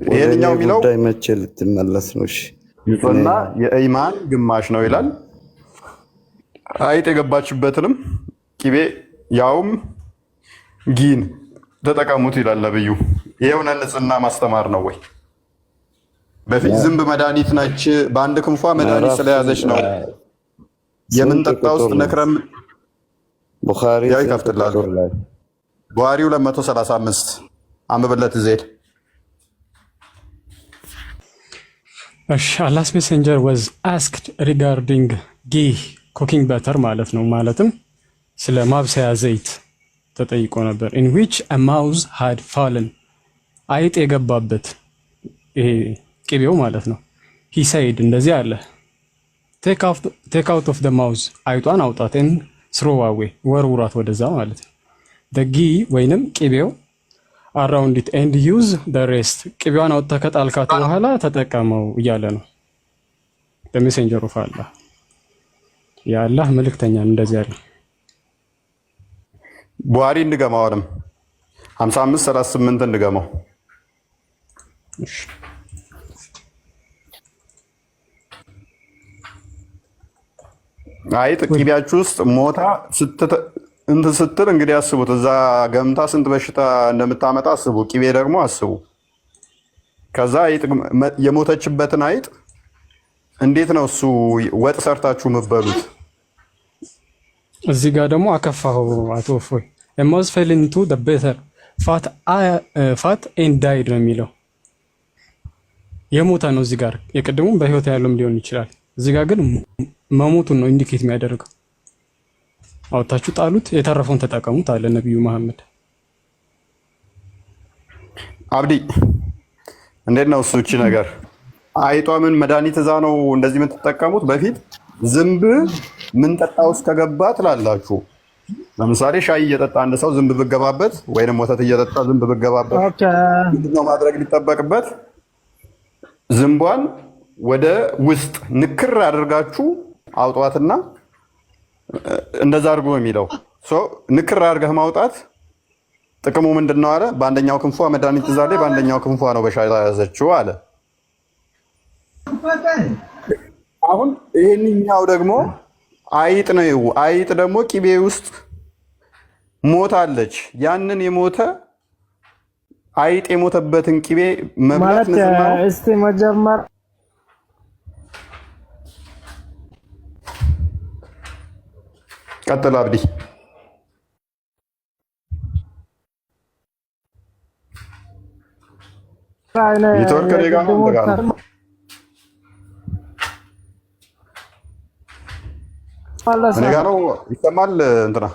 ይሄኛው የሚለው ጉዳይ መቼ ልትመለስ ነው? እሺ ንጽህና የኢማን ግማሽ ነው ይላል። አይጥ የገባችበትንም ቂቤ ያውም ጊን ተጠቀሙት ይላል ነብዩ። ይሄውን ንጽህና ማስተማር ነው ወይ? በፊት ዝንብ መድኃኒት ነች፣ በአንድ ክንፏ መድኃኒት ስለያዘች ነው የምንጠጣ ውስጥ ነክረም ቡኻሪ ያው ይከፍትላል። ቡኻሪ 235 አንብብለት ዜድ። Allah's messenger was asked regarding ghee cooking butter ማለት ነው። ማለትም ስለ ማብሰያ ዘይት ተጠይቆ ነበር። in which a mouse had fallen አይጥ የገባበት ይሄ ቅቤው ማለት ነው። he said እንደዚህ አለ take out of the mouse አይጧን አውጣትን throw away ወርውራት ወደዛ ማለት ነው። the ghee ወይንም ቅቤው around it and use the rest ቅቤዋን አውጥተህ ከጣልካት በኋላ ተጠቀመው እያለ ነው። the messenger of Allah የአላህ መልእክተኛ እንደዚህ ያለ ቡሃሪ እንድገማው አይደል 5538 እንድገማው። እሺ አይጥ ቅቤያችሁ ውስጥ ሞታ እንትን ስትል እንግዲህ አስቡት፣ እዛ ገምታ ስንት በሽታ እንደምታመጣ አስቡ። ቅቤ ደግሞ አስቡ ከዛ አይጥ የሞተችበትን አይጥ እንዴት ነው እሱ ወጥ ሰርታችሁ የምትበሉት? እዚህ ጋር ደግሞ አከፋው አቶ እፎይ a mouse fell into the better fat and died ነው የሚለው የሞተ ነው። እዚህ ጋር የቀደሙም በህይወት ያለውም ሊሆን ይችላል። እዚህ ጋር ግን መሞቱን ነው ኢንዲኬት የሚያደርገው። አውጣችሁ ጣሉት፣ የተረፈውን ተጠቀሙት አለ ነብዩ መሐመድ። አብዲ እንዴት ነው እሱ? እቺ ነገር አይጧ ምን መድኃኒት እዛ ነው እንደዚህ የምትጠቀሙት? በፊት ዝንብ ምን ጠጣ ውስጥ ከገባ ትላላችሁ። ለምሳሌ ሻይ እየጠጣ አንድ ሰው ዝንብ ብገባበት ወይንም ወተት እየጠጣ ዝንብ ብገባበት ምንድነው ማድረግ ሊጠበቅበት? ዝንቧን ወደ ውስጥ ንክር አድርጋችሁ አውጧትና እንደዛ አድርጎ የሚለው ንክር አድርገህ ማውጣት ጥቅሙ ምንድነው አለ። በአንደኛው ክንፏ መድኃኒት ይዛለች፣ በአንደኛው ክንፏ ነው በሻይ ያዘችው አለ። አሁን ይሄንኛው ደግሞ አይጥ ነው። አይጥ ደግሞ ቂቤ ውስጥ ሞታለች። ያንን የሞተ አይጥ የሞተበትን ቂቤ መብላት ንጽህና እስቲ መጀመር ቀጥል አብዲ። ኔትወርክ ሬጋ ነው ነው እኔ ጋር ነው ይሰማል። እንትና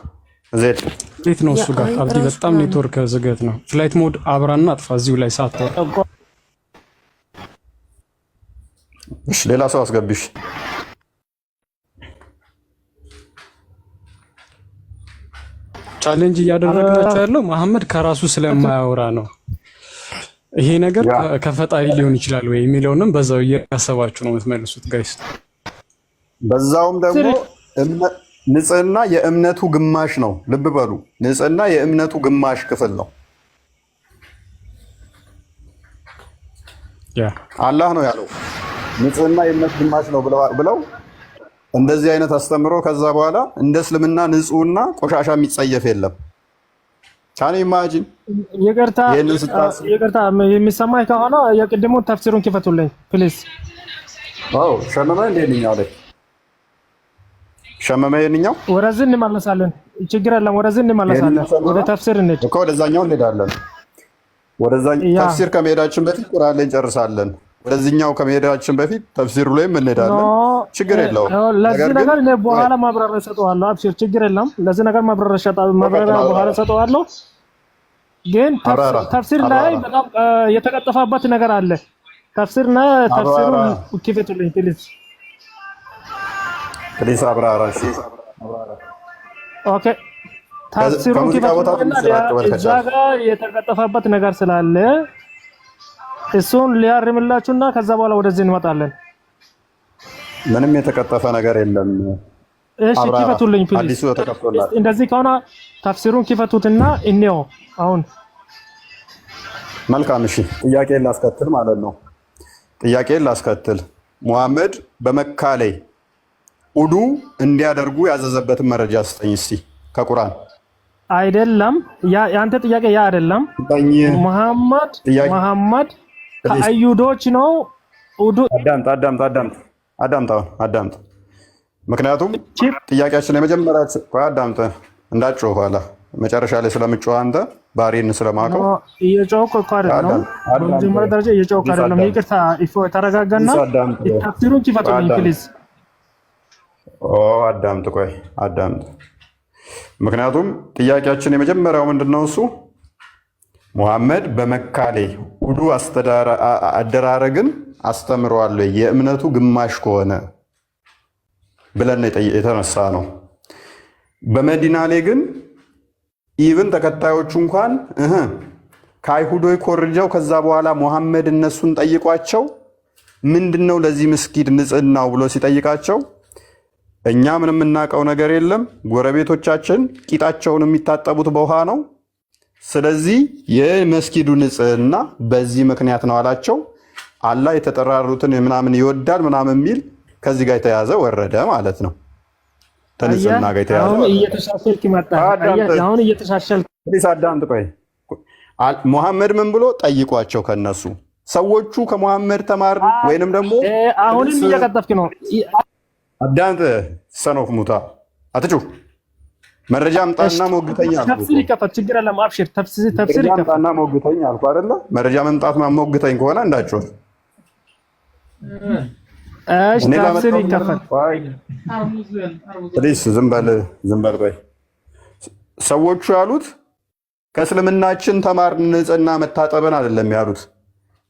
ዜድ እንዴት ነው እሱ ጋር አብዲ? በጣም ኔትወርክ ዝገት ነው። ፍላይት ሞድ አብራና አጥፋ እዚሁ ላይ ሳትወጣ። እሺ ሌላ ሰው አስገብሽ። ቻሌንጅ እያደረግናቸው ያለው መሐመድ ከራሱ ስለማያወራ ነው። ይሄ ነገር ከፈጣሪ ሊሆን ይችላል ወይ የሚለውንም በዛው እያሰባችሁ ነው የምትመልሱት ጋይስ። በዛውም ደግሞ ንጽህና የእምነቱ ግማሽ ነው። ልብ በሉ፣ ንጽህና የእምነቱ ግማሽ ክፍል ነው። አላህ ነው ያለው ንጽህና የእምነቱ ግማሽ ነው ብለው እንደዚህ አይነት አስተምሮ ከዛ በኋላ እንደ እስልምና ንጹህና ቆሻሻ የሚጸየፍ የለም። ካን ኢማጂን ይቅርታ የሚሰማኝ ከሆነ የቅድሙን ተፍሲሩን ክፈቱልኝ ፕሊዝ። አዎ ሸመመ እንደኛው ላይ ሸመመ የኛው ወደዚህ እንመለሳለን። ችግር የለም፣ ወደዚህ እንመለሳለን። ወደ ተፍሲር እንሂድ እኮ ወደዛኛው እንሄዳለን። ወደዛኛው ተፍሲር ከመሄዳችን በፊት ቁርአን ላይ እንጨርሳለን። ወደዚህኛው ከመሄዳችን በፊት ተፍሲሩ ላይ እንሄዳለን። ችግር የለውም። ለዚህ ነገር እኔ በኋላ ማብራሪያ ሰጠዋለሁ። አብሽር፣ ችግር የለም። ለዚህ ነገር ማብራሪያ በኋላ ሰጠዋለሁ። ግን ተፍሲር ላይ በጣም የተቀጠፈበት ነገር አለ። ተፍሲርና ተፍሲሩን ክፈቱልኝ ፕሊዝ። ፕሊዝ አብራራ። ኦኬ ተፍሲሩን ክፈቱልኝ። እዛ ጋር የተቀጠፈበት ነገር ስላለ እሱን ሊያርምላችሁና ከዛ በኋላ ወደዚህ እንመጣለን። ምንም የተቀጠፈ ነገር የለም። እሺ ክፈቱልኝ ፕሊዝ። አዲሱ ተከፍቶላል። እንደዚህ ከሆነ ተፍሲሩን ክፈቱትና እንየው አሁን። መልካም እሺ፣ ጥያቄን ላስከትል ማለት ነው። ጥያቄን ላስከትል። ሙሐመድ በመካ ላይ ውዱ እንዲያደርጉ ያዘዘበትን መረጃ ስጠኝ እስቲ ከቁርአን። አይደለም ያንተ ጥያቄ ያ አይደለም። መሐመድ ከአይሁዶች ነው ውዱ። አዳምጥ። ምክንያቱም ጥያቄያችን የመጀመሪያ አዳምጥ እንዳትጮህ ኋላ መጨረሻ ላይ ስለምጮህ አንተ ባህሪን ስለማውቀው እየጮህኩ እኮ አይደለም። በመጀመሪያ ደረጃ እየጮህኩ አይደለም። ይቅርታ ተረጋጋና ተፍሲሩን ክፈቱልኝ ፕሊዝ። አዳምጥ። ምክንያቱም ጥያቄያችን የመጀመሪያው ምንድነው? እሱ ሙሐመድ በመካ ላይ ውዱ አደራረግን አስተምሯል የእምነቱ ግማሽ ከሆነ ብለን የተነሳ ነው። በመዲና ላይ ግን ኢቭን ተከታዮቹ እንኳን ከአይሁዶች ኮርጀው ከዛ በኋላ ሙሐመድ እነሱን ጠይቋቸው ምንድነው ለዚህ መስጊድ ንጽህናው ብሎ ሲጠይቃቸው እኛ ምንም የምናውቀው ነገር የለም፣ ጎረቤቶቻችን ቂጣቸውን የሚታጠቡት በውሃ ነው፣ ስለዚህ የመስጊዱ ንጽህና በዚህ ምክንያት ነው አላቸው። አላህ የተጠራሩትን ምናምን ይወዳል ምናምን የሚል ከዚህ ጋር የተያዘ ወረደ ማለት ነው። ተንጽህና ጋር የተያዘ አሁን እየተሻሻልክ መጣ። አሁን እየተሻሻልክ አዳምጥ። ቆይ ሙሐመድ ምን ብሎ ጠይቋቸው ከነሱ ሰዎቹ ከሙሐመድ ተማር ወይንም ደግሞ አሁንም እየቀጠፍክ ነው። አዳንተ ሰኖፍ ሙታ አትጩ መረጃ አምጣና ሞግተኛ አልኩ። ተፍሲር ይከፈት ችግር የለም አብሽር። ተፍሲር ይከፈት አምጣና ሞግተኛ አልኩ አይደለ? መረጃ መምጣት ሞግተኝ ከሆነ እንዳትጮህ። እሺ ተፍሲር ይከፈት። ፕሊስ ዝም በል በይ። ሰዎቹ ያሉት ከእስልምናችን ተማር ንጽህና መታጠብን አይደለም ያሉት።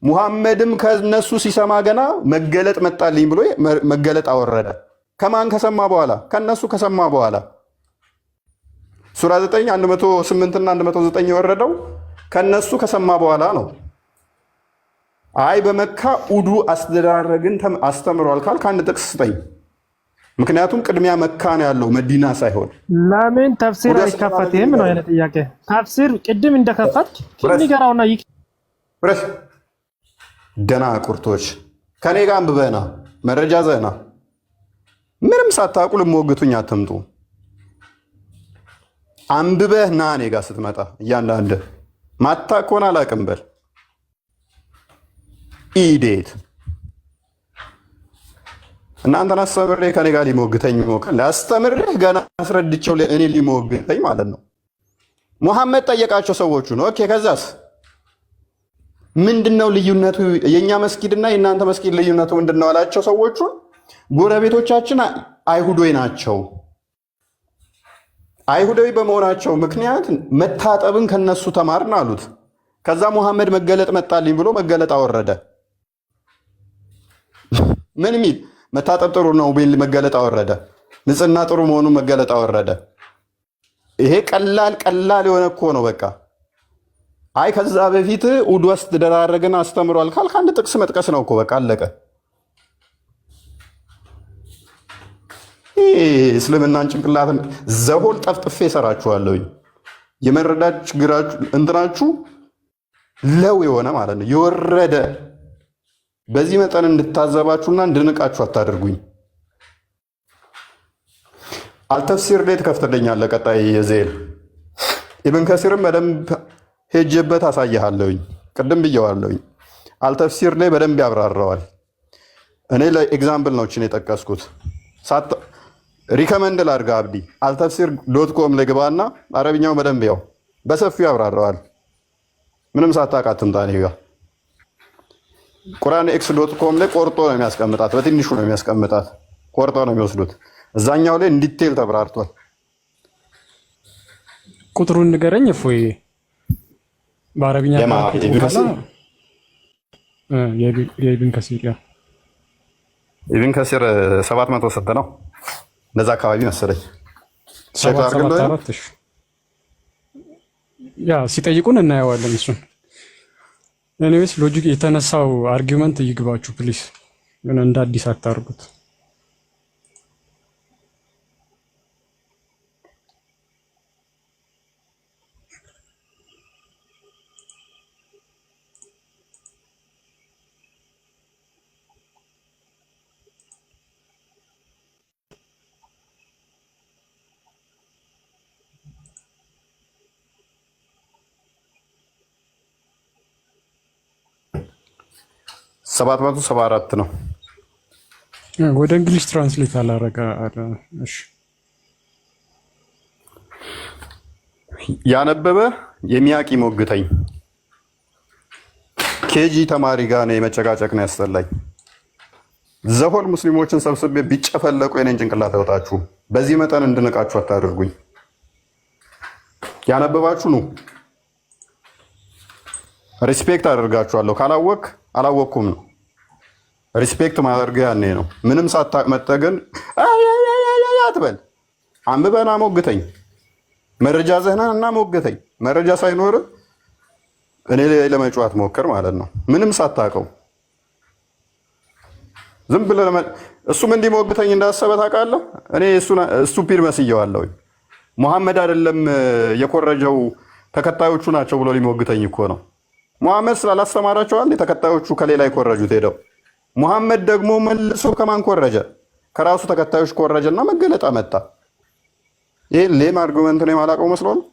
ሙሐመድም ከነሱ ሲሰማ ገና መገለጥ መጣልኝ ብሎ መገለጥ አወረደ። ከማን ከሰማ በኋላ? ከነሱ ከሰማ በኋላ። ሱራ 9 108 እና 109 የወረደው ከነሱ ከሰማ በኋላ ነው። አይ በመካ ኡዱ አስተዳረግን አስተምሯል ካልክ አንድ ጥቅስ ስጠኝ። ምክንያቱም ቅድሚያ መካ ነው ያለው መዲና ሳይሆን። ለምን ተፍሲር አይከፈትም ነው የኔ ጥያቄ። ተፍሲር ቅድም እንደከፈት ንገራውና ብረስ ደና ቁርቶች ከኔ ጋር አንብበና መረጃ ዘና ምንም ሳታውቁ ልሞግቱኝ አትምጡ። አንብበህ ና እኔ ጋር ስትመጣ እያንዳንድ ማታ ኮና አላቅም በል ኢዴት እናንተን አስተምሬ ከኔ ጋር ሊሞግተኝ ሞከር ላስተምርህ ገና አስረድቼው እኔ ሊሞግተኝ ማለት ነው። ሙሐመድ ጠየቃቸው ሰዎቹን። ኦኬ ከዛስ ምንድነው ልዩነቱ? የኛ መስጊድና የእናንተ መስጊድ ልዩነቱ ምንድነው አላቸው ሰዎቹን። ጎረቤቶቻችን አይሁዶች ናቸው። አይሁዳዊ በመሆናቸው ምክንያት መታጠብን ከነሱ ተማርን አሉት። ከዛ ሙሐመድ መገለጥ መጣልኝ ብሎ መገለጥ አወረደ። ምን ሚል መታጠብ ጥሩ ነው ቢል መገለጥ አወረደ። ንጽህና ጥሩ መሆኑን መገለጥ አወረደ። ይሄ ቀላል የሆነ እኮ ነው በቃ። አይ ከዛ በፊት ኡዱ አስተዳረግን አስተምሯል ካልክ አንድ ጥቅስ መጥቀስ ነው እኮ በቃ አለቀ። እስልምናን ጭንቅላትን ዘሆል ጠፍጥፌ እሰራችኋለሁ። የመረዳት ችግራችሁ እንትናችሁ ለው የሆነ ማለት ነው የወረደ። በዚህ መጠን እንድታዘባችሁና እንድንቃችሁ አታደርጉኝ። አልተፍሲር ላይ ትከፍትልኛለህ። ቀጣይ የዜል ኢብን ከሲርም በደንብ ሄጄበት አሳይሃለሁኝ። ቅድም ብየዋለሁኝ። አልተፍሲር ላይ በደንብ ያብራራዋል። እኔ ለኤግዛምፕል ነው እችን የጠቀስኩት። ሪከመንድ ላድርግ አብዲ አልተፍሲር .com ላይ ግባና አረብኛው በደንብ ያው በሰፊው ያብራራዋል። ምንም ሳታውቃትም ታኔ ጋር ቁርአን x.com ላይ ቆርጦ ነው የሚያስቀምጣት። በትንሹ ነው የሚያስቀምጣት። ቆርጦ ነው የሚወስዱት። እዛኛው ላይ እንዲቴል ተብራርቷል። ቁጥሩን ንገረኝ እፎይ። በአረብኛ የኢብን ከሲር ኢብን ከሲር 706 ነው። እንደዛ አካባቢ መሰለኝ። ያ ሲጠይቁን እናየዋለን እሱን። ኤኒዌይስ ሎጂክ የተነሳው አርጊውመንት ይግባችሁ ፕሊስ። ግን እንደ አዲስ አታርጉት። ሰባት 774 ነው። ወደ እንግሊዝ ትራንስሌት አላረጋ። እሺ ያነበበ የሚያቂ ሞግተኝ ኬጂ ተማሪ ጋር ነው የመጨቃጨቅ ነው ያስጠላኝ። ዘሆል ሙስሊሞችን ሰብስቤ ቢጨፈለቁ የኔን ጭንቅላት ያወጣችሁ። በዚህ መጠን እንድንቃችሁ አታደርጉኝ። ያነበባችሁ ነው ሪስፔክት አደርጋችኋለሁ። ካላወቅ አላወቅኩም ነው ሪስፔክት ማድረግ ያኔ ነው። ምንም ሳታቅ መጠገን አትበል። አንብበና ሞግተኝ። መረጃ ዘህናና ሞግተኝ። መረጃ ሳይኖር እኔ ላይ ለመጫወት ሞከር ማለት ነው። ምንም ሳታቀው ዝም ብለህ እሱም እንዲሞግተኝ እንዳሰበ ታውቃለህ። እኔ ስቱፒድ መስየዋለሁ። ሙሐመድ አይደለም የኮረጀው ተከታዮቹ ናቸው ብሎ ሊሞግተኝ እኮ ነው። ሙሐመድ ስላላስተማራቸዋል ተከታዮቹ ከሌላ የኮረጁት ሄደው። ሙሐመድ ደግሞ መልሶ ከማን ኮረጀ? ከራሱ ተከታዮች ኮረጀና መገለጥ መጣ። ይሄ ሌም አርጉመንት ነው የማላውቀው መስሎ ነው።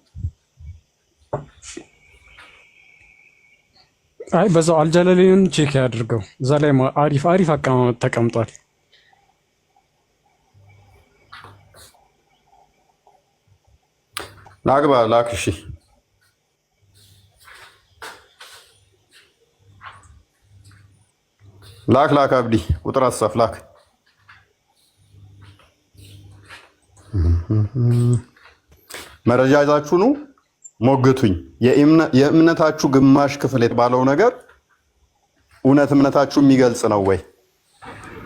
አይ በዛው አልጀለሊን ቼክ ያድርገው። እዛ ላይ አሪፍ አቀማመጥ ተቀምጧል። ላግባ ላክ። እሺ ላክ አብዲ ቁጥር አሳፍ ላክ። መረጃ ይዛችሁ ኑ ሞግቱኝ። የእምነታችሁ ግማሽ ክፍል የተባለው ነገር እውነት እምነታችሁ የሚገልጽ ነው ወይ?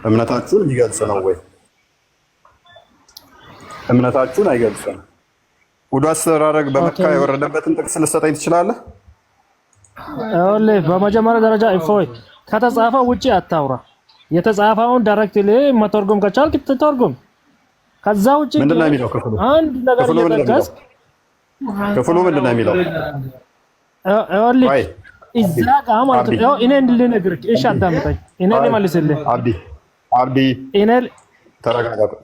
እምነታችሁን የሚገልጽ ነው ወይ? እምነታችሁን አይገልጽም። ውዱ አስተዳረግ በመካ የወረደበትን ጥቅስ ልትሰጠኝ ትችላለህ? በመጀመሪያ ደረጃ እፎይ ከተጻፈው ውጪ አታውራ። የተጻፈውን ዳይሬክትሊ መተርጎም ከቻልክ ትተርጎም። ከዛ ውጪ ምንድነው የሚለው ክፍሉ? አንድ ነገር እየጠቀስ ክፍሉ ምንድነው የሚለው? እዛ ጋር ማለት ነው። እኔ ልነግርህ፣ እሺ አዳምጠኝ። እኔ ልመልስልህ። አብዲ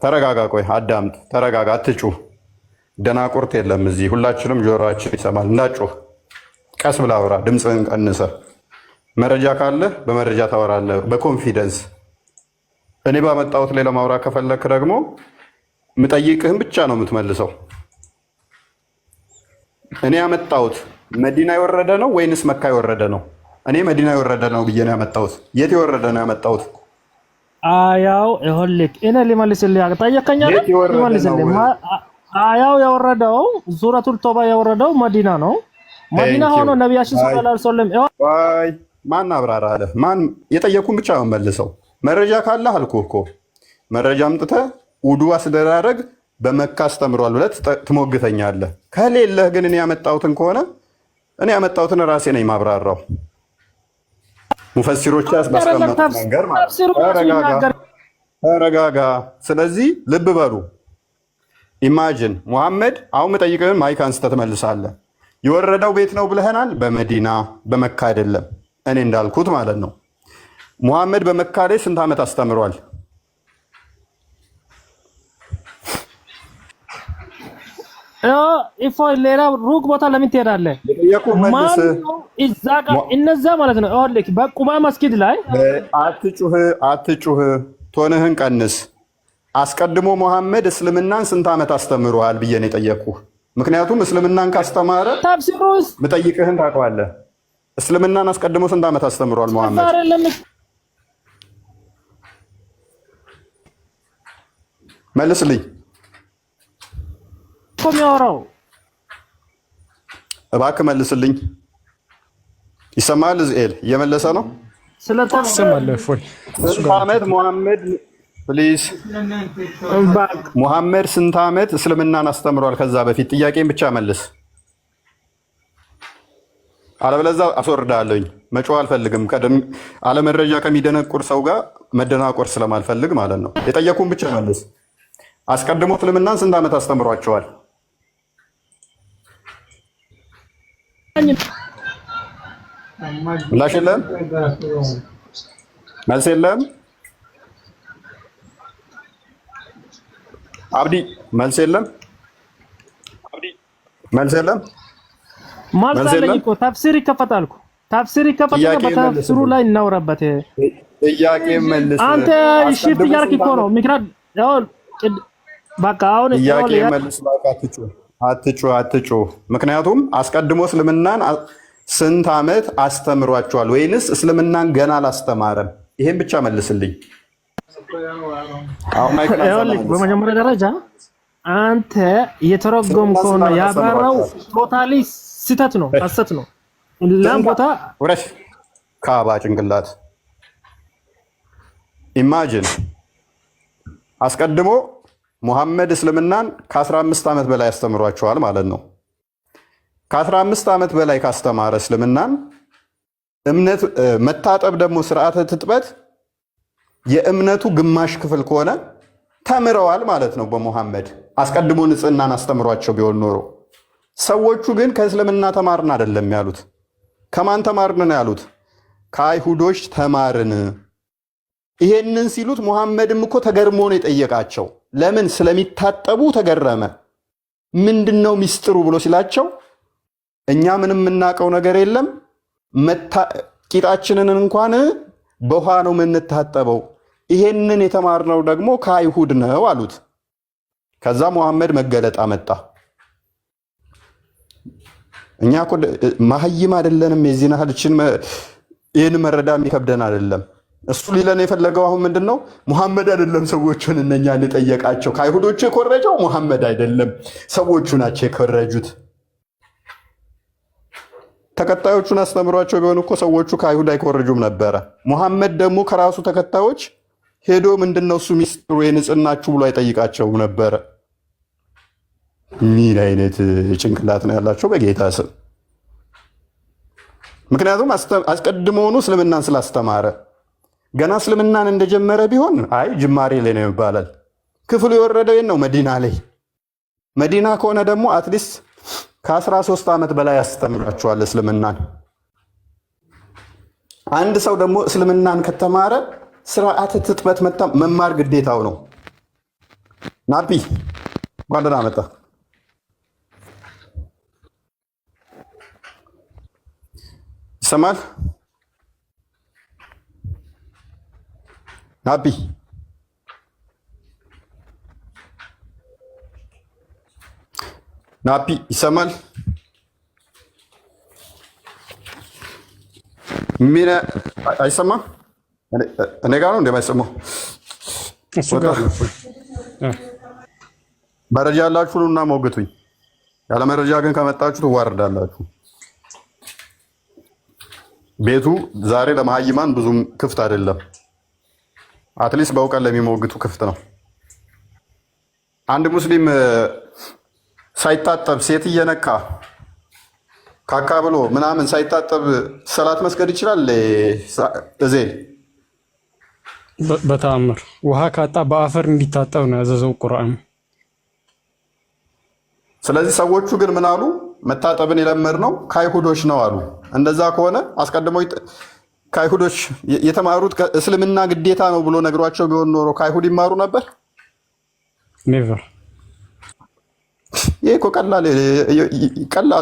ተረጋጋ። ቆይ አዳምጥ፣ ተረጋጋ፣ አትጩህ። ደናቁርት የለም እዚህ። ሁላችንም ጆሮአችን ይሰማል። እንዳጩህ ቀስ ብለህ አውራ። ድምፅህን ቀንሰህ መረጃ ካለ በመረጃ ታወራለህ በኮንፊደንስ። እኔ ባመጣሁት ላይ ለማውራት ከፈለክ ደግሞ ምጠይቅህን ብቻ ነው የምትመልሰው። እኔ ያመጣሁት መዲና የወረደ ነው ወይንስ መካ የወረደ ነው? እኔ መዲና የወረደ ነው ብዬ ነው ያመጣሁት። የት የወረደ ነው ያመጣሁት? አያው ይኸውልህ፣ እኔ ልመልስልህ። ጠየቀኝ አይደል? ልመልስልህ። አያው የወረደው ሱረቱል ተውባ የወረደው መዲና ነው። መዲና ሆኖ ነቢያችን ሰለላሁ ዐለይሂ ወሰለም ማን አብራራ አለ? ማን የጠየቁን ብቻ ነው መልሰው። መረጃ ካለ አልኩህ እኮ መረጃ አምጥተህ ውዱ አስተዳረግ በመካ አስተምሯል ብለህ ትሞግተኛለህ። ከሌለህ ግን እኔ ያመጣሁትን ከሆነ እኔ ያመጣሁትን ራሴ ነኝ ማብራራው። ሙፈሲሮች ባስቀመጡት መንገድ ማለት ተረጋጋ። ስለዚህ ልብ በሉ። ኢማጂን ሙሐመድ፣ አሁን የምጠይቅህን ማይክ አንስተህ ትመልሳለህ። የወረደው ቤት ነው ብለህናል። በመዲና በመካ አይደለም። እኔ እንዳልኩት ማለት ነው። ሙሐመድ በመካ ላይ ስንት ዓመት አስተምሯል? ኢፎይ ሌላ ሩቅ ቦታ ለምን ትሄዳለህ? እዛ ጋር እነዛ ማለት ነው። ይኸውልህ በቁባ መስጊድ ላይ አትጩህ፣ ቶንህን ቀንስ። አስቀድሞ ሙሐመድ እስልምናን ስንት ዓመት አስተምሯል ብዬ ነው የጠየኩህ። ምክንያቱም እስልምናን ካስተማረ ምጠይቅህን ታውቀዋለህ። እስልምናን አስቀድሞ ስንት ዓመት አስተምሯል ሙሐመድ? መልስልኝ። የሚያወራው እባክህ መልስልኝ። ይሰማል? እዝኤል እየመለሰ ነው። ስንት ዓመት ሙሐመድ ፕሊዝ፣ ሙሐመድ ስንት ዓመት እስልምናን አስተምሯል ከዛ በፊት? ጥያቄን ብቻ መልስ፣ አለበለዚያ አስወርዳለሁኝ። መጮህ አልፈልግም። አለመረጃ ከሚደነቁር ሰው ጋር መደናቆር ስለማልፈልግ ማለት ነው። የጠየቁን ብቻ መልስ። አስቀድሞ እስልምናን ስንት ዓመት አስተምሯቸዋል? ምላሽ የለም፣ መልስ የለም። አብዲ መልስ የለም፣ መልስ የለም። መልስ አለኝ እኮ ተፍሲር ይከፈታል እኮ ተፍሲር ይከፈታል። በተፍሲሩ ላይ እናውራበት። ጥያቄ መልስ። አንተ ሽፍት እያደረክ እኮ ነው። ምክንያት ያው በቃ አሁን ጥያቄ መልስ። አትጩህ። ምክንያቱም አስቀድሞ እስልምናን ስንት ዓመት አስተምሯቸዋል ወይንስ እስልምናን ገና አላስተማረም? ይሄን ብቻ መልስልኝ። በመጀመሪያ ደረጃ አንተ የተረጎምከውና ያብራራው ቶታሊ ስህተት ነው፣ ሐሰት ነው። ላም ቦታ ወረሽ ካባ ጭንቅላት ኢማጂን አስቀድሞ ሙሐመድ እስልምናን ከ15 ዓመት በላይ አስተምሯቸዋል ማለት ነው። ከ15 ዓመት በላይ ካስተማረ እስልምናን እምነት መታጠብ ደግሞ ስርዓተ ትጥበት የእምነቱ ግማሽ ክፍል ከሆነ ተምረዋል ማለት ነው። በሙሐመድ አስቀድሞ ንጽህናን አስተምሯቸው ቢሆን ኖሮ። ሰዎቹ ግን ከእስልምና ተማርን አይደለም ያሉት። ከማን ተማርን ነው ያሉት? ከአይሁዶች ተማርን። ይሄንን ሲሉት ሙሐመድም እኮ ተገርሞ ነው የጠየቃቸው። ለምን? ስለሚታጠቡ ተገረመ። ምንድነው ሚስጥሩ ብሎ ሲላቸው እኛ ምንም የምናውቀው ነገር የለም፣ ቂጣችንን እንኳን በውሃ ነው የምንታጠበው፣ ይሄንን የተማርነው ደግሞ ከአይሁድ ነው አሉት። ከዛ ሙሐመድ መገለጥ አመጣ። እኛ እኮ መሀይም አይደለንም። የዚህን ያህልችን ይህን መረዳ የሚከብደን አይደለም። እሱ ሊለን የፈለገው አሁን ምንድን ነው? ሙሐመድ አይደለም ሰዎቹን እነኛን የጠየቃቸው። ከአይሁዶቹ የኮረጀው ሙሐመድ አይደለም፣ ሰዎቹ ናቸው የኮረጁት። ተከታዮቹን አስተምሯቸው ቢሆን እኮ ሰዎቹ ከአይሁድ አይኮረጁም ነበረ። ሙሐመድ ደግሞ ከራሱ ተከታዮች ሄዶ ምንድን ነው እሱ ሚስጥሩ የንጽህናችሁ ብሎ አይጠይቃቸውም ነበረ። ምን አይነት ጭንቅላት ነው ያላቸው በጌታ ስም። ምክንያቱም አስቀድሞውኑ እስልምናን ስላስተማረ ገና እስልምናን እንደጀመረ ቢሆን አይ ጅማሬ ላይ ነው ይባላል። ክፍሉ የወረደው ነው መዲና ላይ። መዲና ከሆነ ደግሞ አትሊስት ከ13 ዓመት በላይ ያስተምራቸዋል እስልምናን። አንድ ሰው ደግሞ እስልምናን ከተማረ ስርዓተ ትጥበት መማር ግዴታው ነው። ናቢ እንኳን ደህና መጣ። ይሰማል? ናቢ ናቢ ይሰማል? ምን አይሰማም? እኔ ጋር ነው እንደማይሰማው እሱ ጋር መረጃ ያላችሁ እና ሞግቱኝ። ያለ መረጃ ግን ከመጣችሁ ትዋርዳላችሁ። ቤቱ ዛሬ ለመሀይማን ብዙም ክፍት አይደለም። አትሊስት በእውቀት ለሚሞግቱ ክፍት ነው። አንድ ሙስሊም ሳይታጠብ ሴት እየነካ ካካ ብሎ ምናምን ሳይታጠብ ሰላት መስገድ ይችላል? እዜል በተአምር ውሃ ካጣ በአፈር እንዲታጠብ ነው ያዘዘው ቁርአን። ስለዚህ ሰዎቹ ግን ምን አሉ? መታጠብን የለመድነው ከአይሁዶች ነው አሉ። እንደዛ ከሆነ አስቀድሞ ከአይሁዶች የተማሩት እስልምና ግዴታ ነው ብሎ ነግሯቸው ቢሆን ኖሮ ከአይሁድ ይማሩ ነበር? ኔቨር። ይህ እኮ ቀላል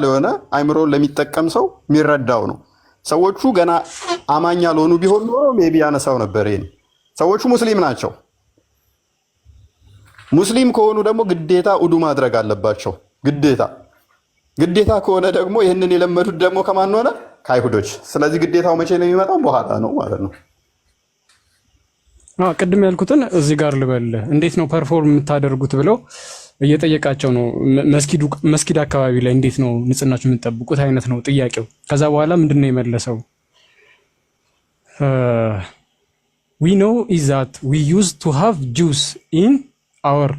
የሆነ አይምሮን ለሚጠቀም ሰው የሚረዳው ነው። ሰዎቹ ገና አማኝ ያልሆኑ ቢሆን ኖሮ ሜቢ ያነሳው ነበር። ይሄን ሰዎቹ ሙስሊም ናቸው። ሙስሊም ከሆኑ ደግሞ ግዴታ ውዱ ማድረግ አለባቸው። ግዴታ ከሆነ ደግሞ ይህንን የለመዱት ደግሞ ከማን ሆነ? ከአይሁዶች። ስለዚህ ግዴታው መቼ ነው የሚመጣው? በኋላ ነው ማለት ነው። ቅድም ያልኩትን እዚህ ጋር ልበልህ። እንዴት ነው ፐርፎርም የምታደርጉት ብለው እየጠየቃቸው ነው። መስጊድ አካባቢ ላይ እንዴት ነው ንጽህናችሁ የምትጠብቁት አይነት ነው ጥያቄው። ከዛ በኋላ ምንድን ነው የመለሰው? we know is that we used to have Jews in our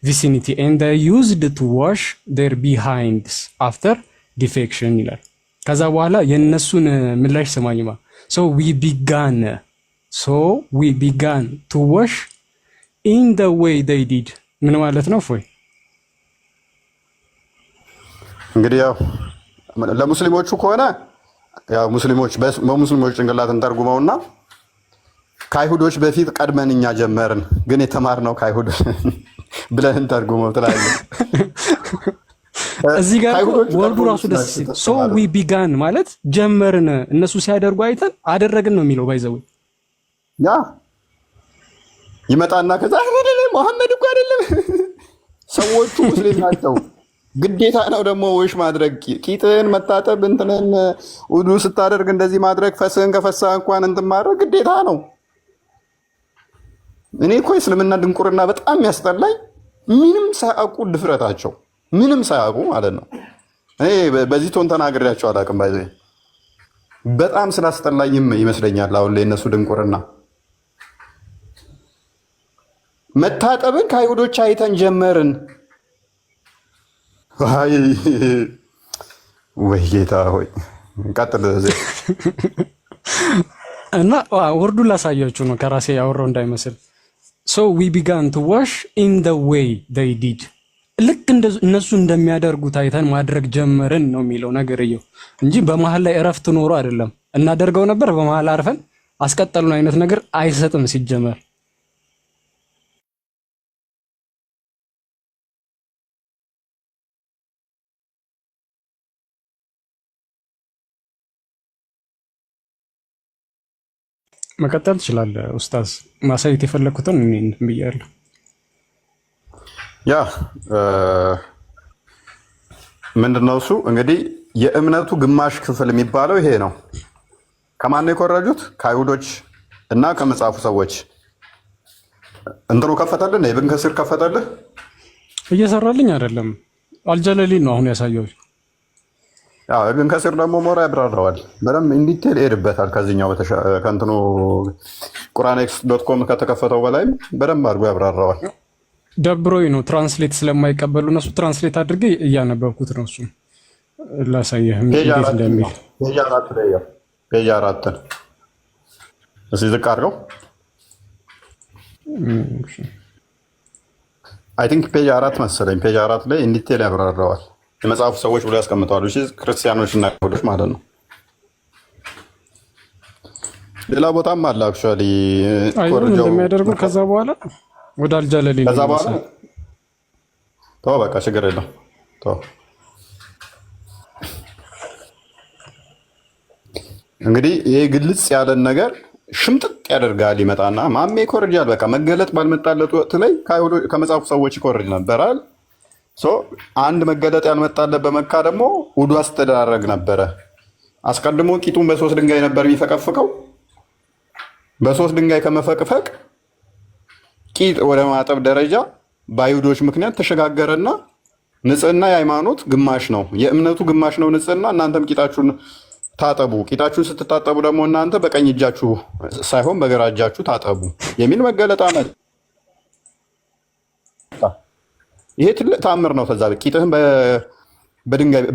vicinity and they used to wash their behinds after defection ይላል። ከዛ በኋላ የነሱን ምላሽ ሰማኝማ so we began to wash in the way they did ምን ማለት ነው? ፎይ እንግዲህ ያው ለሙስሊሞቹ ከሆነ ያው በሙስሊሞች ጭንቅላት እንተርጉመውና ከአይሁዶች በፊት ቀድመን እኛ ጀመርን፣ ግን የተማርነው ከአይሁድ ብለን እንተርጉመው ትላለህ። እዚህ ጋር ወርዱ ራሱ ደስ ሲል ሶ ዊ ቢጋን ማለት ጀመርን፣ እነሱ ሲያደርጉ አይተን አደረግን ነው የሚለው። ባይዘው ያ ይመጣና ከዛ መሐመድ እኮ አይደለም ሰዎቹ ሙስሊም ናቸው። ግዴታ ነው ደግሞ ወሽ ማድረግ፣ ቂጥን መታጠብ፣ እንትንን ውዱ ስታደርግ እንደዚህ ማድረግ፣ ፈስህን ከፈሳ እንኳን እንትን ማድረግ ግዴታ ነው። እኔ እኮ እስልምና ድንቁርና በጣም ያስጠላኝ ምንም ሳያውቁ ድፍረታቸው፣ ምንም ሳያውቁ ማለት ነው። እኔ በዚህ ቶን ተናግሬያቸው አላውቅም። ባይዘ በጣም ስላስጠላኝም ይመስለኛል አሁን ላይ እነሱ ድንቁርና። መታጠብን ከአይሁዶች አይተን ጀመርን። ወይ ጌታ ሆይ ቀጥል። እና ወርዱ ላሳያችሁ ነው ከራሴ ያወራው እንዳይመስል። so we began to wash in the way they did ልክ እነሱ እንደሚያደርጉት አይተን ማድረግ ጀመርን ነው የሚለው ነገርየው እንጂ በመሃል ላይ እረፍት ኖሮ አይደለም። እናደርገው ነበር በመሃል አርፈን አስቀጠሉን አይነት ነገር አይሰጥም ሲጀመር። መቀጠል ትችላለህ ኡስታዝ። ማሳየት የፈለኩትን እኔ ብያለሁ። ያ ምንድነው እሱ እንግዲህ የእምነቱ ግማሽ ክፍል የሚባለው ይሄ ነው። ከማን ነው የኮረጁት? ከአይሁዶች እና ከመጽሐፉ ሰዎች። እንትኑ ከፈተልህ ነው ኢብን ከሲር ከፈተልህ። እየሰራልኝ አይደለም። አልጀለሊን ነው አሁን ያሳየው። ያው ኢብን ከሲር ደግሞ ሞራ ያብራራዋል በደምብ ኢንዲቴል ይሄድበታል። ከዚህኛው ከእንትኑ ቁርአንx.com ከተከፈተው በላይም በደምብ አድርጎ ያብራራዋል። ደብሮኝ ነው ትራንስሌት ስለማይቀበሉ እነሱ ትራንስሌት አድርጌ እያነበብኩት ነው። እሱ ላሳየህ እንዴት እንደሚል ፔጅ 4 እዚህ ዝቅ አድርገው። አይ ቲንክ ፔጅ 4 መሰለኝ። ፔጅ 4 ላይ ኢንዲቴል ያብራራዋል። የመጽሐፉ ሰዎች ብሎ ያስቀምጠዋል። እሺ ክርስቲያኖች እና አይሁዶች ማለት ነው። ሌላ ቦታም አለ አክቹአሊ አይሁድ እንደሚያደርጉ ከዛ በኋላ ወደ አልጀለሊ ከዛ በኋላ ተው በቃ ችግር የለም ተው። እንግዲህ ይሄ ግልጽ ያለን ነገር ሽምጥጥ ያደርጋል። ይመጣና ማሜ ይኮርጃል። በቃ መገለጥ ባልመጣለት ወቅት ላይ ከመጽሐፉ ሰዎች ይኮርጅ ነበራል። አንድ መገለጥ ያልመጣለት በመካ ደግሞ ውዱ አስተዳረግ ነበረ። አስቀድሞ ቂጡን በ3 ድንጋይ ነበር የሚፈቀፍቀው። በ3 ድንጋይ ከመፈቅፈቅ ቂጥ ወደ ማጠብ ደረጃ በአይሁዶች ምክንያት ተሸጋገረና ንጽህና የሃይማኖት ግማሽ ነው፣ የእምነቱ ግማሽ ነው ንጽህና። እናንተም ቂጣችሁን ታጠቡ፣ ቂጣችሁን ስትታጠቡ ደግሞ እናንተ በቀኝ እጃችሁ ሳይሆን በግራ እጃችሁ ታጠቡ የሚል መገለጥ አመጣ። ይሄ ትልቅ ተአምር ነው። ከዛ ቂጥህን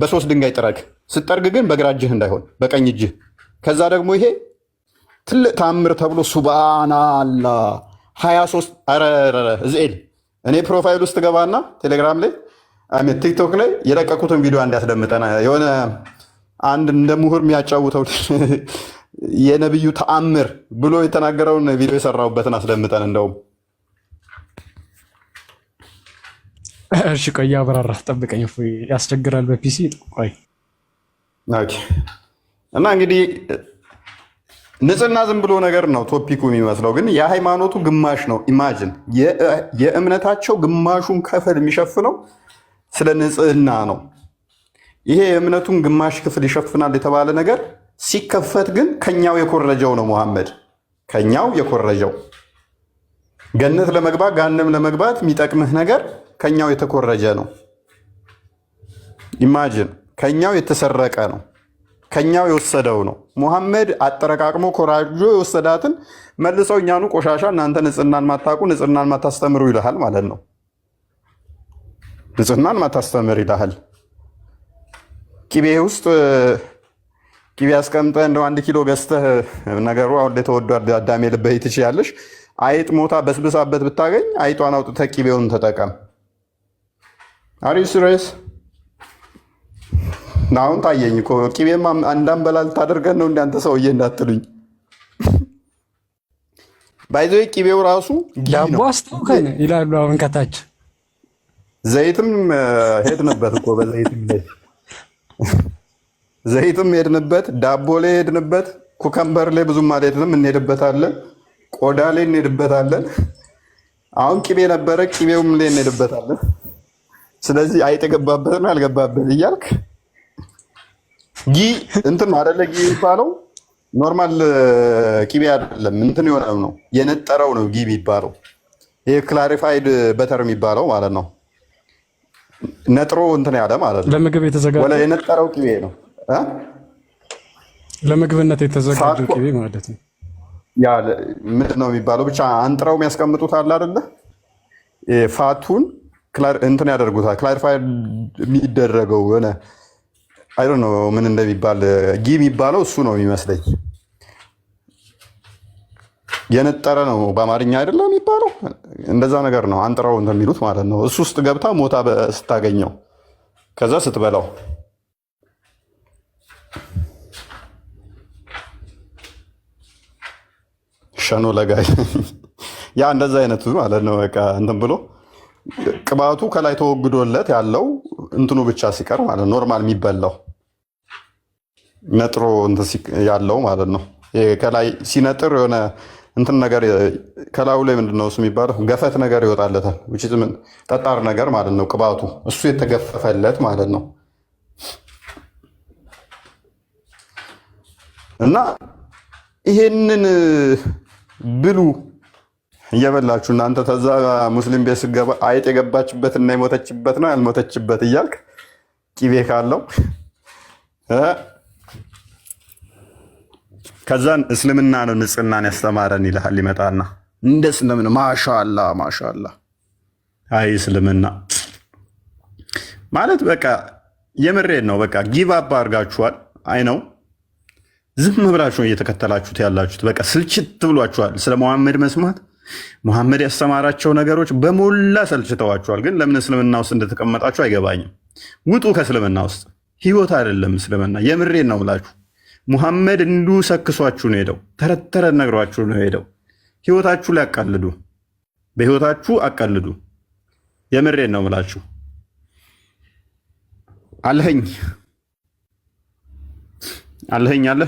በ3 ድንጋይ ጥረግ፣ ስትጠርግ ግን በግራ እጅህ እንዳይሆን በቀኝ እጅህ። ከዛ ደግሞ ይሄ ትልቅ ተአምር ተብሎ ሱብሃንአላህ 23 እዝኤል እኔ ፕሮፋይል ውስጥ ገባና ቴሌግራም ላይ ቲክቶክ ላይ የለቀቁትን ቪዲዮ እንዲያስደምጠና የሆነ አንድ እንደ ምሁር የሚያጫውተው የነብዩ ተአምር ብሎ የተናገረውን ቪዲዮ የሰራሁበትን አስደምጠን። እንደውም እሺ ቆይ አብራራ፣ ጠብቀኝ። ያስቸግራል በፒሲ ቆይ። ኦኬ እና እንግዲህ ንጽህና ዝም ብሎ ነገር ነው ቶፒኩ የሚመስለው፣ ግን የሃይማኖቱ ግማሽ ነው። ኢማጅን የእምነታቸው ግማሹን ክፍል የሚሸፍነው ስለ ንጽህና ነው። ይሄ የእምነቱን ግማሽ ክፍል ይሸፍናል የተባለ ነገር ሲከፈት ግን ከኛው የኮረጀው ነው ሙሐመድ፣ ከኛው የኮረጀው። ገነት ለመግባት ገሃነም ለመግባት የሚጠቅምህ ነገር ከኛው የተኮረጀ ነው። ኢማጅን ከኛው የተሰረቀ ነው፣ ከኛው የወሰደው ነው። ሙሐመድ አጠረቃቅሞ ኮራጆ የወሰዳትን መልሰው እኛኑ ቆሻሻ እናንተ ንጽህናን ማታውቁ ንጽህናን ማታስተምሩ ይልሃል ማለት ነው። ንጽህናን ማታስተምር ይልሃል። ቂቤ ውስጥ ቂቤ አስቀምጠህ እንደው 1 ኪሎ ገዝተህ ነገሩ አሁን ላይ ተወዷል፣ አዳሜ ልበይ ትችያለሽ። አይጥ ሞታ በስብሳበት ብታገኝ አይጧን አውጥተህ ቂቤውን ተጠቀም። አሪ ሲሪየስ አሁን ታየኝ እኮ ቂቤም አንዳንበላ ልታደርገን ነው እንዳንተ ሰውዬ እንዳትሉኝ። ባይዘ ቂቤው ራሱ ዳቦ አስተውከን ይላሉ። አሁን ከታች ዘይትም ሄድንበት እኮ በዘይትም ላይ ዘይትም ሄድንበት፣ ዳቦ ላይ ሄድንበት፣ ኩከምበር ላይ ብዙም አልሄድንም፣ እንሄድበታለን። ቆዳ ላይ እንሄድበታለን። አሁን ቂቤ ነበረ፣ ቂቤውም ላይ እንሄድበታለን። ስለዚህ አይጥ የገባበት ነው ያልገባበት እያልክ ጊ እንትን አይደለ ጊ የሚባለው ኖርማል ቂቤ አይደለም፣ እንትን የሆነው ነው የነጠረው ነው ጊ የሚባለው። ይሄ ክላሪፋይድ በተር የሚባለው ማለት ነው። ነጥሮ እንትን ያለ ማለት ነው። ለምግብ የተዘጋጀ ወለ የነጠረው ቂቤ ነው። ለምግብነት የተዘጋጀ ቂቤ ማለት ነው። ያ ምንድን ነው የሚባለው? ብቻ አንጥረው የሚያስቀምጡት አለ አይደለ? ፋቱን እንትን ያደርጉታል። ክላሪፋይድ የሚደረገው ሆነ አይ ዶንት ኖ ምን እንደሚባል ጊ የሚባለው እሱ ነው የሚመስለኝ። የነጠረ ነው በአማርኛ አይደለም የሚባለው፣ እንደዛ ነገር ነው። አንጥረው እንትን የሚሉት ማለት ነው። እሱ ውስጥ ገብታ ሞታ ስታገኘው ከዛ ስትበላው ሸኖ ለጋይ ያ እንደዛ አይነቱ ማለት ነው። በቃ እንትን ብሎ ቅባቱ ከላይ ተወግዶለት ያለው እንትኑ ብቻ ሲቀር ማለት ኖርማል የሚበላው ነጥሮ እንትን ያለው ማለት ነው። ከላይ ሲነጥር የሆነ እንትን ነገር ከላዩ ላይ ምንድን ነው እሱ የሚባለው ገፈት ነገር ይወጣለታል። ጠጣር ነገር ማለት ነው ቅባቱ፣ እሱ የተገፈፈለት ማለት ነው። እና ይሄንን ብሉ እየበላችሁ እናንተ ተዛ ሙስሊም ቤት ስገባ አይጥ የገባችበት እና የሞተችበት ነው ያልሞተችበት እያልክ ቂቤ ካለው ከዛን እስልምና ነው ንጽህናን ያስተማረን ይልሃል። ይመጣና እንደ እስልምና ማሻአላ ማሻአላ። አይ እስልምና ማለት በቃ የምሬን ነው። በቃ ጊቭ አፕ አድርጋችኋል። አይ ነው ዝም ብላችሁ ነው እየተከተላችሁት ያላችሁት። በቃ ስልችት ብሏችኋል። ስለ መሐመድ መስማት መሐመድ ያስተማራቸው ነገሮች በሞላ ሰልችተዋችኋል። ግን ለምን እስልምና ውስጥ እንደተቀመጣችሁ አይገባኝም። ውጡ ከእስልምና ውስጥ። ህይወት አይደለም እስልምና። የምሬን ነው ብላችሁ ሙሐመድ እንዱ ሰክሷችሁ ነው ሄደው፣ ተረት ተረት ነግሯችሁ ነው ሄደው። ህይወታችሁ ላይ አቀልዱ፣ በህይወታችሁ አቀልዱ። የምሬን ነው ብላችሁ አለኸኝ አለኸኝ አለ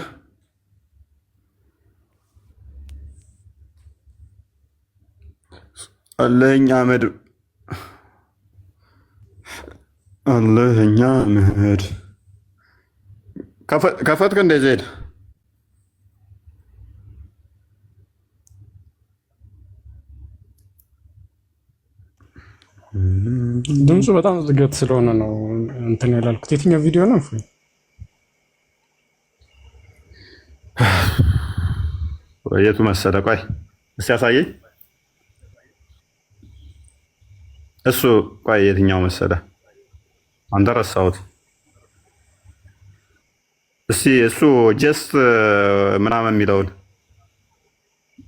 አለኸኝ አህመድ አለኸኝ አህመድ ከፈትክ እንደ ዜድ ድምፁ በጣም ዝገት ስለሆነ ነው እንትን ያላልኩት። የትኛው ቪዲዮ ነው? የቱ መሰለ? ቆይ እስቲ ያሳየኝ። እሱ ቆይ የትኛው መሰለ? አንተ ረሳሁት። እስቲ እሱ ጀስት ምናምን የሚለውን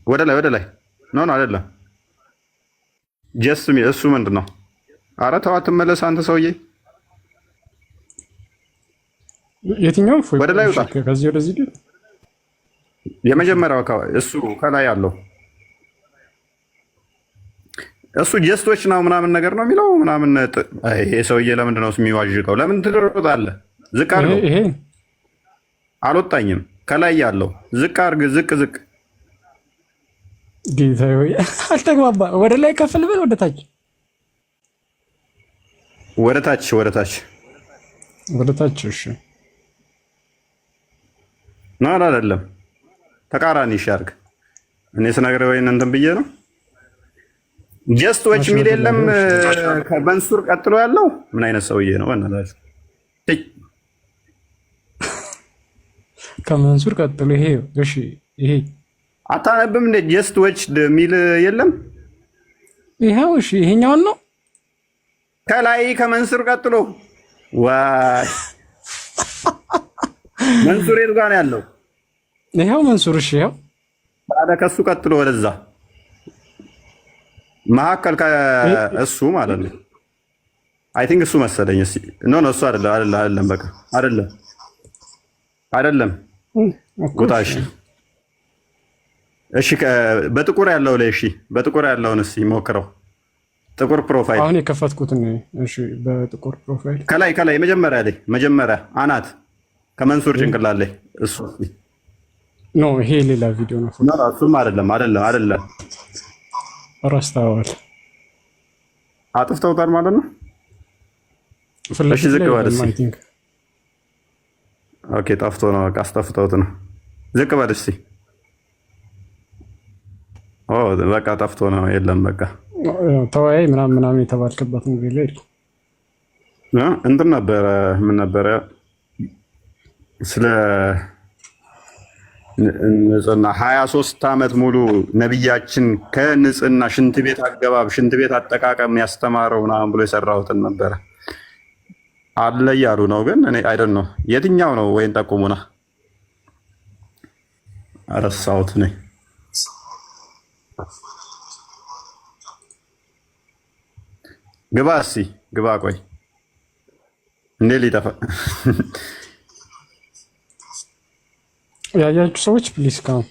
ወደ ላይ ኖ አይደለም። ጀስት እሱ ምንድን ነው? ኧረ ተው አትመለስ አንተ ሰውዬ። የትኛው ወደ ላይ ውጣ። ከዚህ ወደዚህ የመጀመሪያው እሱ ከላይ ያለው እሱ ጀስቶች ነው ምናምን ነገር ነው የሚለው ምናምን። ይሄ ሰውዬ ለምንድን ነው የሚዋዥቀው? ለምን ትሮጣለህ? ዝቅ አድርገው። ይሄ አልወጣኝም። ከላይ ያለው ዝቅ አድርግ። ዝቅ ጌታ ሆይ አልተግባባ። ወደ ላይ ከፍ ልበል? ወደ ታች ወደ ታች። እሺ ነው አይደለም? ተቃራኒ ይሻርግ። እኔ ስነግርህ ወይ እንትን ብዬ ነው። ጀስቶች የሚል የለም። ከመንሱር ቀጥሎ ያለው ምን አይነት ሰውዬ ነው? በእናታችሁ ከመንሱር ቀጥሎ ይሄ። እሺ ይሄ አታነብም እንደ ጀስቶች የሚል የለም? ይሄው። እሺ ይሄኛውን ነው ከላይ ከመንሱር ቀጥሎ። ዋይ መንሱር የቱ ጋር ነው ያለው? ይሄው መንሱር። እሺ ይሄው። ታዲያ ከሱ ቀጥሎ ወደዛ መሀከል ከእሱ ማለት ነው። አይ ቲንክ እሱ መሰለኝ። እስኪ ኖ እሱ አይደለም። በቃ አይደለም። ውጣ። እሺ በጥቁር ያለው ላይ እሺ፣ በጥቁር ያለውን እስኪ ሞክረው። ጥቁር ፕሮፋይል አሁን የከፈትኩትን። እሺ በጥቁር ፕሮፋይል ከላይ መጀመሪያ አናት ከመንሱር ጭንቅላት ላይ እሱ ኖ፣ ይሄ ሌላ ቪዲዮ ነው። እሱም አይደለም። ረስተዋል፣ አጥፍተውታል ማለት ነው። እሺ ዝቅ በል እስኪ። ኦኬ ጠፍቶ ነው፣ በቃ አስጠፍተውት ነው። ዝቅ በል እስኪ። ኦ በቃ ጠፍቶ ነው። የለም በቃ ተወያይ ምናምን የተባልክበት ሙቪ ላይ እንትን ነበረ። ምን ነበረ? ስለ ንጽህና 23 ዓመት ሙሉ ነቢያችን ከንጽህና ሽንት ቤት አገባብ፣ ሽንት ቤት አጠቃቀም ያስተማረው ምናምን ብሎ የሰራሁትን ነበረ አለ እያሉ ነው። ግን እኔ አይደን ነው የትኛው ነው? ወይን ጠቁሙና። አረሳሁት ነኝ። ግባ እስኪ ግባ። ቆይ እንዴ ሊጠፋ ያያችሁ ሰዎች ፕሊስ ካም።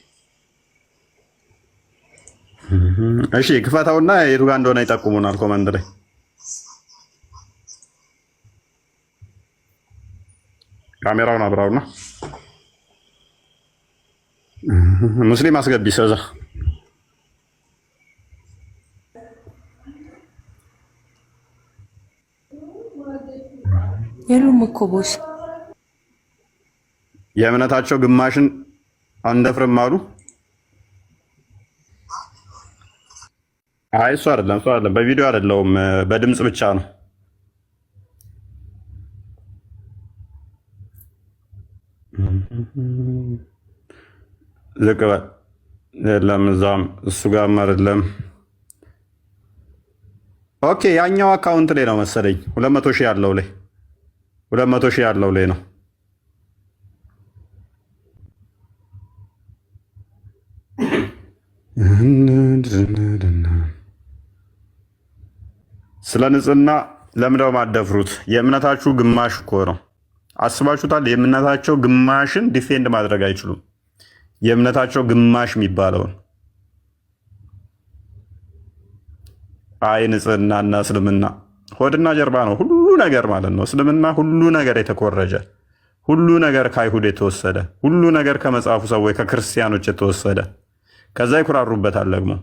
እሺ ክፈታውና የቱ ጋር እንደሆነ ይጠቁሙናል ኮመንት ላይ። ካሜራውን አብራውና ሙስሊም አስገቢ ሰዛ የሉም እኮ ቦስ የእምነታቸው ግማሽን አንደፍርም አሉ። አይ እሱ አይደለም በቪዲዮ አይደለውም፣ በድምፅ ብቻ ነው። ዝቅ በል የለም፣ እዛም እሱ ጋርም አይደለም። ኦኬ ያኛው አካውንት ላይ ነው መሰለኝ 200 ሺህ ያለው ላይ 200 ሺህ ያለው ላይ ነው። ስለ ንጽህና ለምንድነው ማደፍሩት? የእምነታችሁ ግማሽ እኮ ነው። አስባችሁታል? የእምነታቸው ግማሽን ዲፌንድ ማድረግ አይችሉም። የእምነታቸው ግማሽ የሚባለውን አይ ንጽህናና እስልምና ሆድና ጀርባ ነው ሁሉ ነገር ማለት ነው። እስልምና ሁሉ ነገር የተኮረጀ፣ ሁሉ ነገር ከአይሁድ የተወሰደ፣ ሁሉ ነገር ከመጽሐፉ ሰዎች ከክርስቲያኖች የተወሰደ፣ ከዛ ይኩራሩበታል ደግሞ።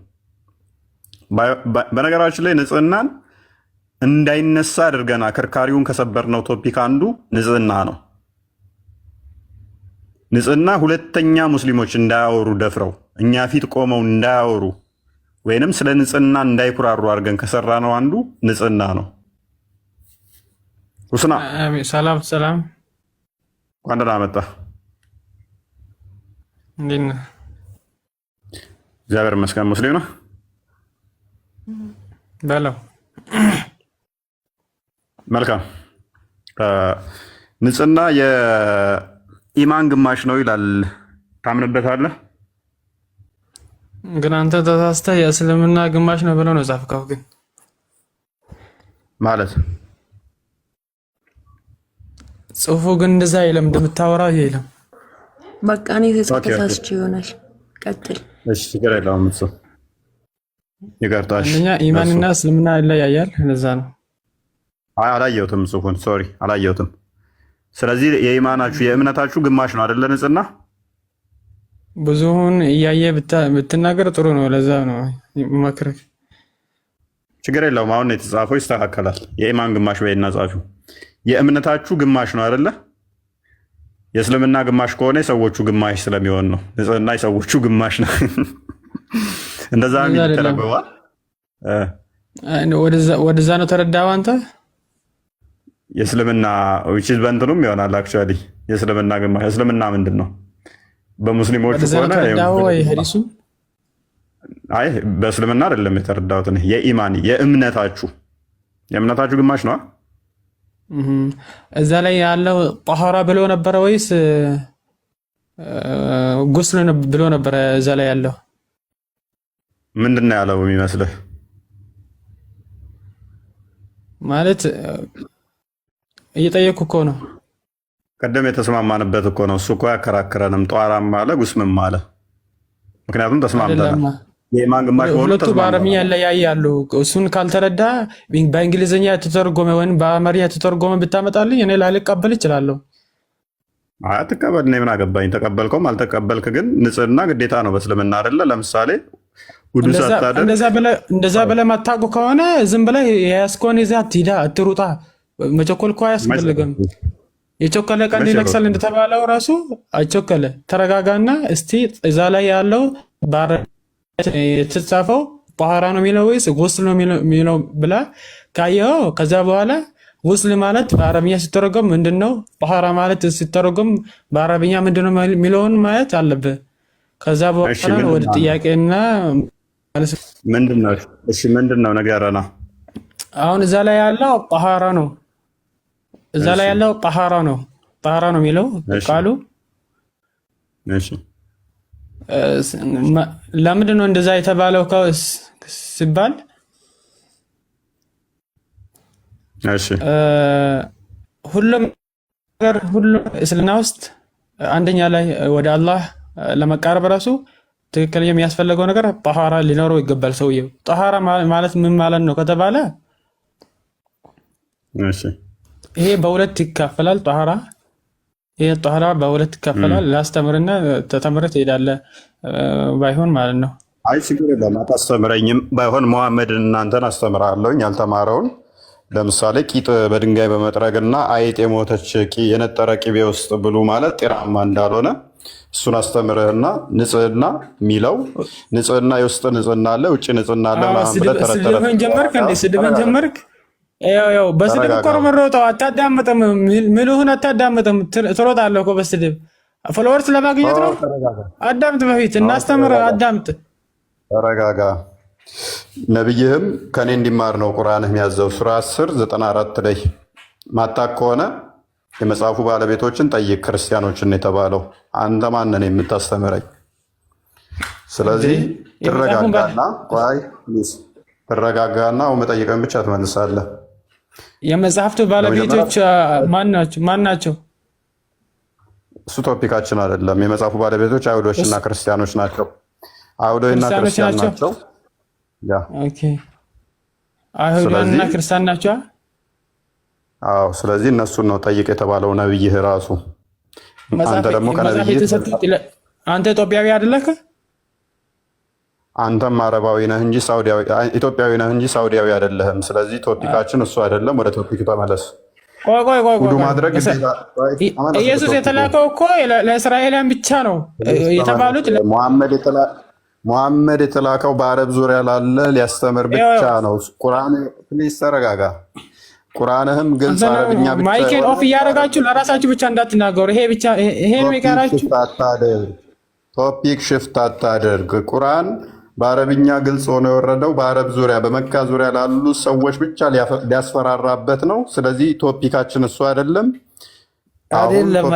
በነገራችን ላይ ንጽህናን እንዳይነሳ አድርገን አከርካሪውን ከሰበርነው ቶፒክ አንዱ ንጽህና ነው። ንጽህና ሁለተኛ ሙስሊሞች እንዳያወሩ ደፍረው እኛ ፊት ቆመው እንዳያወሩ ወይንም ስለ ንጽህና እንዳይኩራሩ አድርገን ከሰራ ነው አንዱ ንጽህና ነው። ሁስና ሰላም ሰላም፣ እንኳን ደህና መጣ። እንዴት ነህ? እግዚአብሔር ይመስገን። ሙስሊም ነው በለው። መልካም። ንጽህና የኢማን ግማሽ ነው ይላል። ታምንበታለህ? ግን አንተ ተሳስተህ የእስልምና ግማሽ ነው ብለው ነው ጻፍከው። ግን ማለት ጽሁፉ ግን እንደዛ የለም፣ እንደምታወራው የለም። በቃ እኔ ተሳስቼ ይሆናል። ቀጥል። እሺ ችግር የለውም። እሱ ይቀርታሽ። እኛ ኢማንና እስልምና ይለያያል። እንደዛ ነው። አላየሁትም ጽሁፉን፣ ሶሪ አላየሁትም። ስለዚህ የኢማናችሁ የእምነታችሁ ግማሽ ነው አይደለ? ንጽህና ብዙውን እያየ ብትናገር ጥሩ ነው። ለዛ ነው መክረክ። ችግር የለውም። አሁን የተጻፈው ይስተካከላል። የኢማን ግማሽ በይና ጻፊው የእምነታችሁ ግማሽ ነው አይደለ? የእስልምና ግማሽ ከሆነ የሰዎቹ ግማሽ ስለሚሆን ነው። ንጽህና የሰዎቹ ግማሽ ነው። እንደዛ የሚተረበዋል። ወደዛ ነው ተረዳኸው አንተ? የእስልምና ዊችዝ በእንትኑም ይሆናል። አክቹዋሊ የእስልምና ግማሽ እስልምና ምንድን ነው? በሙስሊሞቹ ከሆነ አይ በእስልምና አይደለም የተረዳሁት። የኢማን የእምነታችሁ ግማሽ ነው። እዛ ላይ ያለው ጣሃራ ብሎ ነበረ ወይስ ጉስል ብሎ ነበረ? እዛ ላይ ያለው ምንድን ነው ያለው የሚመስልህ? ማለት እየጠየኩ እኮ ነው። ቀደም የተስማማንበት እኮ ነው። እሱ እኮ ያከራክረንም ጧራም አለ ጉስምም አለ። ምክንያቱም ተስማምተናል። የኢማን ግማሽ ሁለቱ በአረብኛ ያለያያሉ። እሱን ካልተረዳ በእንግሊዝኛ የተተረጎመ ወይም በአማርኛ የተተረጎመ ብታመጣልኝ እኔ ላልቀበል እችላለሁ። አትቀበል፣ እኔ ምን አገባኝ። ተቀበልከውም አልተቀበልክ ግን ንጽህና ግዴታ ነው በእስልምና አይደለ? ለምሳሌ ውዱ ሳታደርግ እንደዛ ብለህ ማታውቁ ከሆነ ዝም ብለህ የያዝከውን ይዘህ አትሂዳ፣ አትሩጣ። መቸኮል እኮ አያስፈልግም። የቸኮለ ቀን ይነክሳል እንደተባለው ራሱ አቸኮለ። ተረጋጋና እስቲ እዛ ላይ ያለው የተጻፈው ጣሃራ ነው የሚለው ወይስ ጉስል ነው የሚለው ብላ ካየው፣ ከዛ በኋላ ጉስል ማለት በአረብኛ ሲተረጎም ምንድነው፣ ጣሃራ ማለት ሲተረጎም በአረብኛ ምንድነው የሚለውን ማየት አለብህ። ከዛ በኋላ ወደ ጥያቄና ምንድነው? እሺ ምንድነው ነገረና። አሁን እዛ ላይ ያለው ጣሃራ ነው። እዛ ላይ ያለው ጣሃራ ነው የሚለው ቃሉ። እሺ ለምንድን ነው እንደዛ የተባለው ሲባል፣ እሺ ሁሉም እስልምና ውስጥ አንደኛ ላይ ወደ አላህ ለመቃረብ ራሱ ትክክል የሚያስፈልገው ነገር ጣሃራ ሊኖረው ይገባል። ሰውየው ጣሃራ ማለት ምን ማለት ነው ከተባለ፣ እሺ ይሄ በሁለት ይካፈላል ጣሃራ። ይሄ ጧህራ በሁለት ይከፈላል። ላስተምርና ተተምረህ ትሄዳለህ ባይሆን ማለት ነው። አይ ችግር የለም አታስተምረኝም። ባይሆን መሐመድን እናንተን አስተምራለሁኝ ያልተማረውን። ለምሳሌ ቂጥ በድንጋይ በመጥረግና አይጥ የሞተች የነጠረ ቅቤ ውስጥ ብሉ ማለት ጤናማ እንዳልሆነ እሱን አስተምርህና ንጽህና የሚለው ንጽህና የውስጥ ንጽህና አለ፣ ውጭ ንጽህና አለ ምናምን ብለህ ስድብህን ጀመርክ እንዴ? ስድብህን ጀመርክ? ያው በስድብ እኮ ነው የምንሮጠው። አታዳምጥም፣ ምልህን አታዳምጥም፣ ትሮጣለህ እኮ በስድብ ፎሎወርስ ለማግኘት ነው። አዳምጥ፣ በፊት እናስተምርህ፣ አዳምጥ። ተረጋጋ። ነቢይህም ከኔ እንዲማር ነው ቁርአንህ የሚያዘው። ሱራ 10:94 ላይ ማታቅ ከሆነ የመጽሐፉ ባለቤቶችን ጠይቅ፣ ክርስቲያኖችን የተባለው አንተ ማንን የምታስተምረኝ? ስለዚህ ትረጋጋና መጠይቀን ብቻ ትመልሳለህ። የመጽሐፍቱ ባለቤቶች ማን ናቸው? እሱ ቶፒካችን አይደለም። የመጽሐፉ ባለቤቶች አይሁዶችና ክርስቲያኖች ናቸው። አይሁዶችና ክርስቲያን ናቸው። አይሁዳንና ክርስቲያን ናቸው። አዎ፣ ስለዚህ እነሱን ነው ጠይቅ የተባለው ነብይህ ራሱ። አንተ ደግሞ አንተ ኢትዮጵያዊ አይደለህ? አንተም አረባዊ ነህ እንጂ ኢትዮጵያዊ ነህ እንጂ ሳውዲያዊ አይደለህም። ስለዚህ ቶፒካችን እሱ አይደለም። ወደ ቶፒክ ተመለስ። ቆይ ማድረግ ኢየሱስ የተላከው እኮ ለእስራኤላውያን ብቻ ነው የተባሉት። ሙሐመድ የተላከው በአረብ ዙሪያ ላለ ሊያስተምር ብቻ ነው። ቁርአን ፕሊዝ ተረጋጋ። ቁርአንህም ግልጽ አረብኛ ብቻ። ማይክን ኦፍ እያደረጋችሁ ለራሳችሁ ብቻ እንዳትናገሩ። ይሄ ነው የሚቀራችሁ። ቶፒክ ሽፍት አታደርግ። ቁርአን በአረብኛ ግልጽ ሆኖ የወረደው በአረብ ዙሪያ በመካ ዙሪያ ላሉ ሰዎች ብቻ ሊያስፈራራበት ነው። ስለዚህ ቶፒካችን እሱ አይደለም። አይደለም።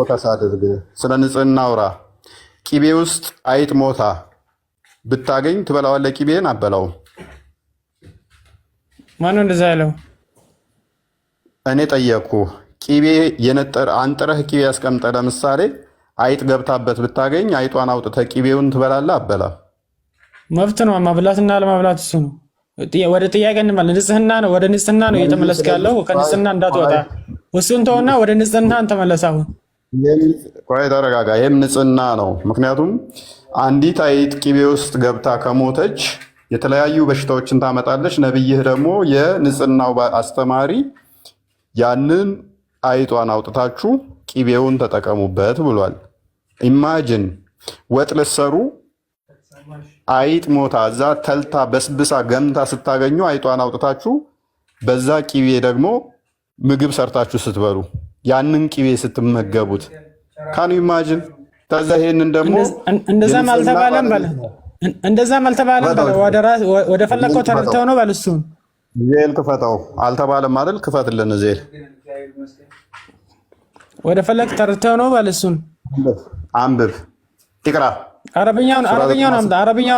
ፎከስ አድርግ። ስለ ንጽህና አውራ። ቂቤ ውስጥ አይጥ ሞታ ብታገኝ ትበላዋለህ? ቂቤን አበላው። ማነው እንደዛ ያለው? እኔ ጠየቅኩ። ቂቤ አንጥረህ ቂቤ ያስቀምጠ ለምሳሌ አይጥ ገብታበት ብታገኝ አይጧን አውጥተህ ቂቤውን ትበላለህ? አበላ መብት ነው። ማብላትና አለማብላት እሱ ነው። ወደ ጥያቄ እንመለስ። ንጽህና ነው። ወደ ንጽህና ነው እየተመለስክ ያለው። ከንጽህና እንዳትወጣ እሱን ተውና ወደ ንጽህና ተመለስ። አሁን ቆይ ተረጋጋ። ይህም ንጽህና ነው። ምክንያቱም አንዲት አይጥ ቂቤ ውስጥ ገብታ ከሞተች የተለያዩ በሽታዎችን ታመጣለች። ነብይህ ደግሞ የንጽህናው አስተማሪ ያንን አይጧን አውጥታችሁ ቂቤውን ተጠቀሙበት ብሏል። ኢማጅን ወጥ ልትሰሩ አይጥ ሞታ እዛ ተልታ በስብሳ ገምታ ስታገኙ አይጧን አውጥታችሁ በዛ ቂቤ ደግሞ ምግብ ሰርታችሁ ስትበሉ ያንን ቂቤ ስትመገቡት ካኑ ኢማጅን። ከዛ ይሄንን ደግሞ እንደዛም አልተባለም በለ ወደ ፈለከው ተረድተው ነው በል። እሱን ዜል ክፈተው አልተባለም አይደል? ክፈትልን ዜል። ወደ ፈለክ ተረድተው ነው በል። እሱን አንብብ ይቅራ። አረብኛውን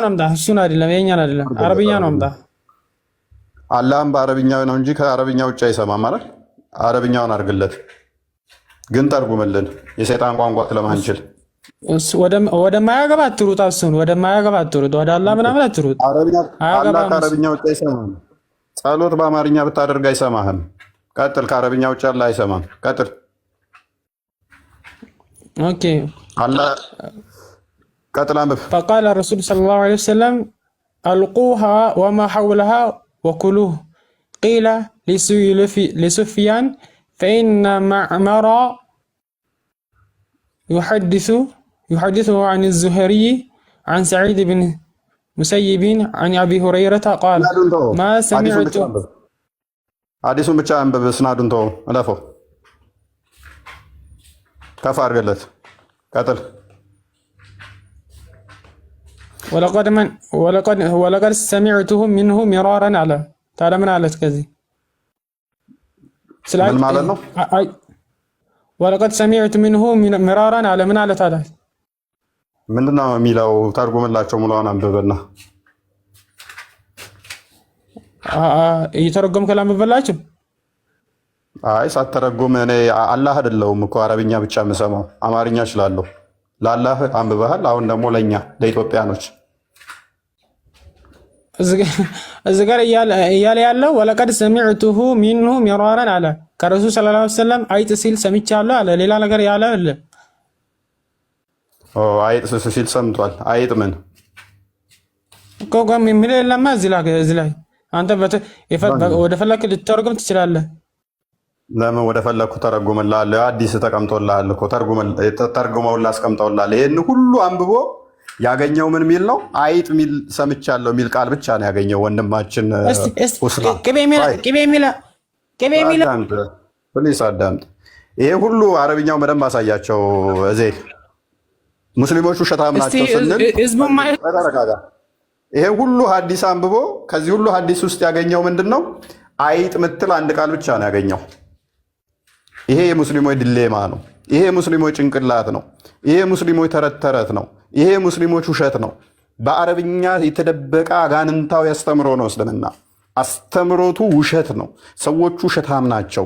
አምጣ። እሱን አይደለም የኛን አይደለም፣ አረብኛውን አምጣ። አላህም በአረብኛው ነው እንጂ ከአረብኛ ውጭ አይሰማም ማለት። አረብኛውን አድርግለት ግን ተርጉምልን። የሰይጣን ቋንቋ ስለማንችል ወደማያገባ አትሩጥ። እሱን ወደማያገባ አትሩጥ። ወደ አላህ ምናምን አትሩጥ። አላህ ከአረብኛ ውጭ አይሰማም። ጸሎት በአማርኛ ብታደርግ አይሰማህም። ቀጥል። ከአረብኛ ውጭ አላህ አይሰማም። ቀጥል። ኦኬ አላህ ቀጥል። አንብብ። فقال الرسول صلى الله عليه وسلم ألقوها وما حولها وكلوه قيل لسفيان فإن معمر يحدثه عن الزهري عن سعيد بن مسيب عن أبي هريرة قال ما سمعت حديثون ብቻ አንብብ። እስናዱን ተው አለፈው። ከፍ አድርገለት። ቀጥል። ولقد سمعته منه مرارا على تعالى من على كذي ምን ማለት ነው? ولقد سمعت منه مرارا على من على تعالى ምንድነው የሚለው? ተርጉምላቸው ሙሉውን አንብበና እየተረጎም ከላም በላችሁ። አይ ሳትተረጉም እኔ አላህ አይደለሁም እኮ አረብኛ ብቻ የምሰማው አማርኛ እችላለሁ። ለአላህ አንብበሃል። አሁን ደግሞ ለኛ ለኢትዮጵያኖች እዚህ ጋር እያለ ያለው ወለቀድ ሰሚዕቱሁ ሚንሁ ሚራራን አለ። ከረሱል ሰለላሁ ዐለይሂ ወሰለም አይጥ ሲል ሰምቻለሁ አለ። ሌላ ነገር ያለ አለ? አይጥ ሲል ሰምቷል። አይጥ ምን እኮ ጋም የሚል የለማ እዚህ ላይ አንተ ወደ ፈለክ ልትተረጉም ትችላለህ። ለምን ወደ ፈለኩ ተረጉምልሃለሁ። አዲስ ተቀምጦልሃል እኮ ተርጉመውልህ አስቀምጠውልሃል። ይሄን ሁሉ አንብቦ ያገኘው ምን ሚል ነው? አይጥ ሚል ሰምቻለሁ ሚል ቃል ብቻ ነው ያገኘው ወንድማችን ሁስራ። ፕሊስ አዳምጥ። ይሄ ሁሉ አረብኛው በደንብ አሳያቸው። እዚህ ሙስሊሞች ውሸታም ናቸው ስንል ይሄ ሁሉ ሀዲስ አንብቦ ከዚህ ሁሉ ሀዲስ ውስጥ ያገኘው ምንድን ነው? አይጥ ምትል አንድ ቃል ብቻ ነው ያገኘው። ይሄ የሙስሊሞች ድሌማ ነው። ይሄ የሙስሊሞች ጭንቅላት ነው። ይሄ የሙስሊሞች ተረት ተረት ነው። ይሄ የሙስሊሞች ውሸት ነው። በአረብኛ የተደበቀ አጋንንታዊ አስተምሮ ነው እስልምና። አስተምሮቱ ውሸት ነው። ሰዎቹ ውሸታም ናቸው።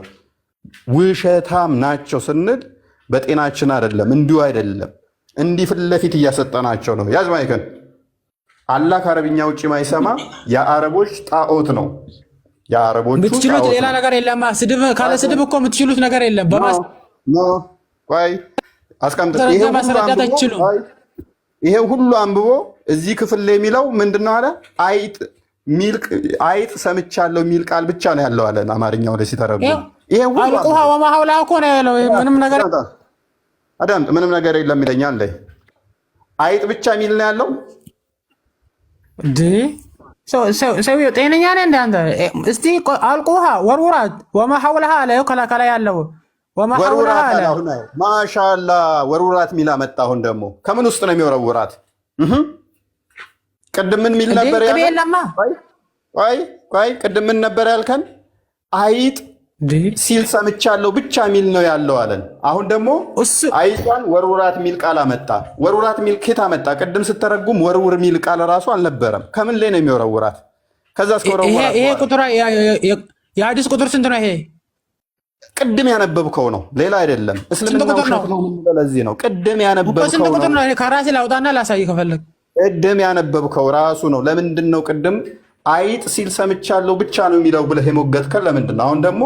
ውሸታም ናቸው ስንል በጤናችን አይደለም፣ እንዲሁ አይደለም። እንዲህ ፊት ለፊት እያሰጠናቸው ነው። ያዝ ማይከን አላህ ከአረብኛ ውጭ ማይሰማ የአረቦች ጣዖት ነው። የአረቦቹ የምትችሉት ሌላ ነገር የለም። ስድብ ካለ ስድብ እኮ የምትችሉት ነገር የለም። ቆይ አስቀምጥ። ይሄ ሁሉ አንብቦ እዚህ ክፍል ላይ የሚለው ምንድነው አለ? አይጥ ሰምቻለሁ የሚል ቃል ብቻ ነው ያለው አለ አማርኛው ላይ ሲተረጉም። ይሄ ሁሉ አልቁሃ ወማሐውላ እኮ ነው ያለው። ምንም ነገር አዳምጥ። ምንም ነገር የለም ይለኛል ላይ አይጥ ብቻ የሚል ነው ያለው። ሰውዬው ጤነኛ ነህ እንደ አንተ? እስቲ አልቁሃ ወርውራት ወማሐውላሃ አለ። ከላከላ ያለው ወማሐውላሃ አለ። ማሻአላ ወርውራት ሚላ መጣ። አሁን ደግሞ ከምን ውስጥ ነው የሚወረውራት? ቅድም ምን ሚል ነበር ያልከን? ቆይ ቅድም ምን ነበር ያልከን? አይጥ ሲል ሰምቻለሁ ብቻ ሚል ነው ያለው አለን። አሁን ደግሞ አይጧን ወርውራት ሚል ቃል አመጣ። ወርውራት ሚል ኬት አመጣ? ቅድም ስተረጉም ወርውር ሚል ቃል ራሱ አልነበረም። ከምን ላይ ነው የሚወረውራት? ከዛ እስከወረውራት ይሄ ቁጥር የሐዲስ ቁጥር ስንት ነው? ይሄ ቅድም ያነበብከው ነው፣ ሌላ አይደለም። እስልምና ውሸት ነው የምንለው ለዚህ ነው። ቅድም ያነበብከው ስንት ቁጥር ነው? ከራሴ ላውጣና ላሳይ ከፈለግ። ቅድም ያነበብከው ራሱ ነው። ለምንድን ነው ቅድም አይጥ ሲል ሰምቻለሁ ብቻ ነው የሚለው ብለህ የሞገትከን ለምንድን ነው? አሁን ደግሞ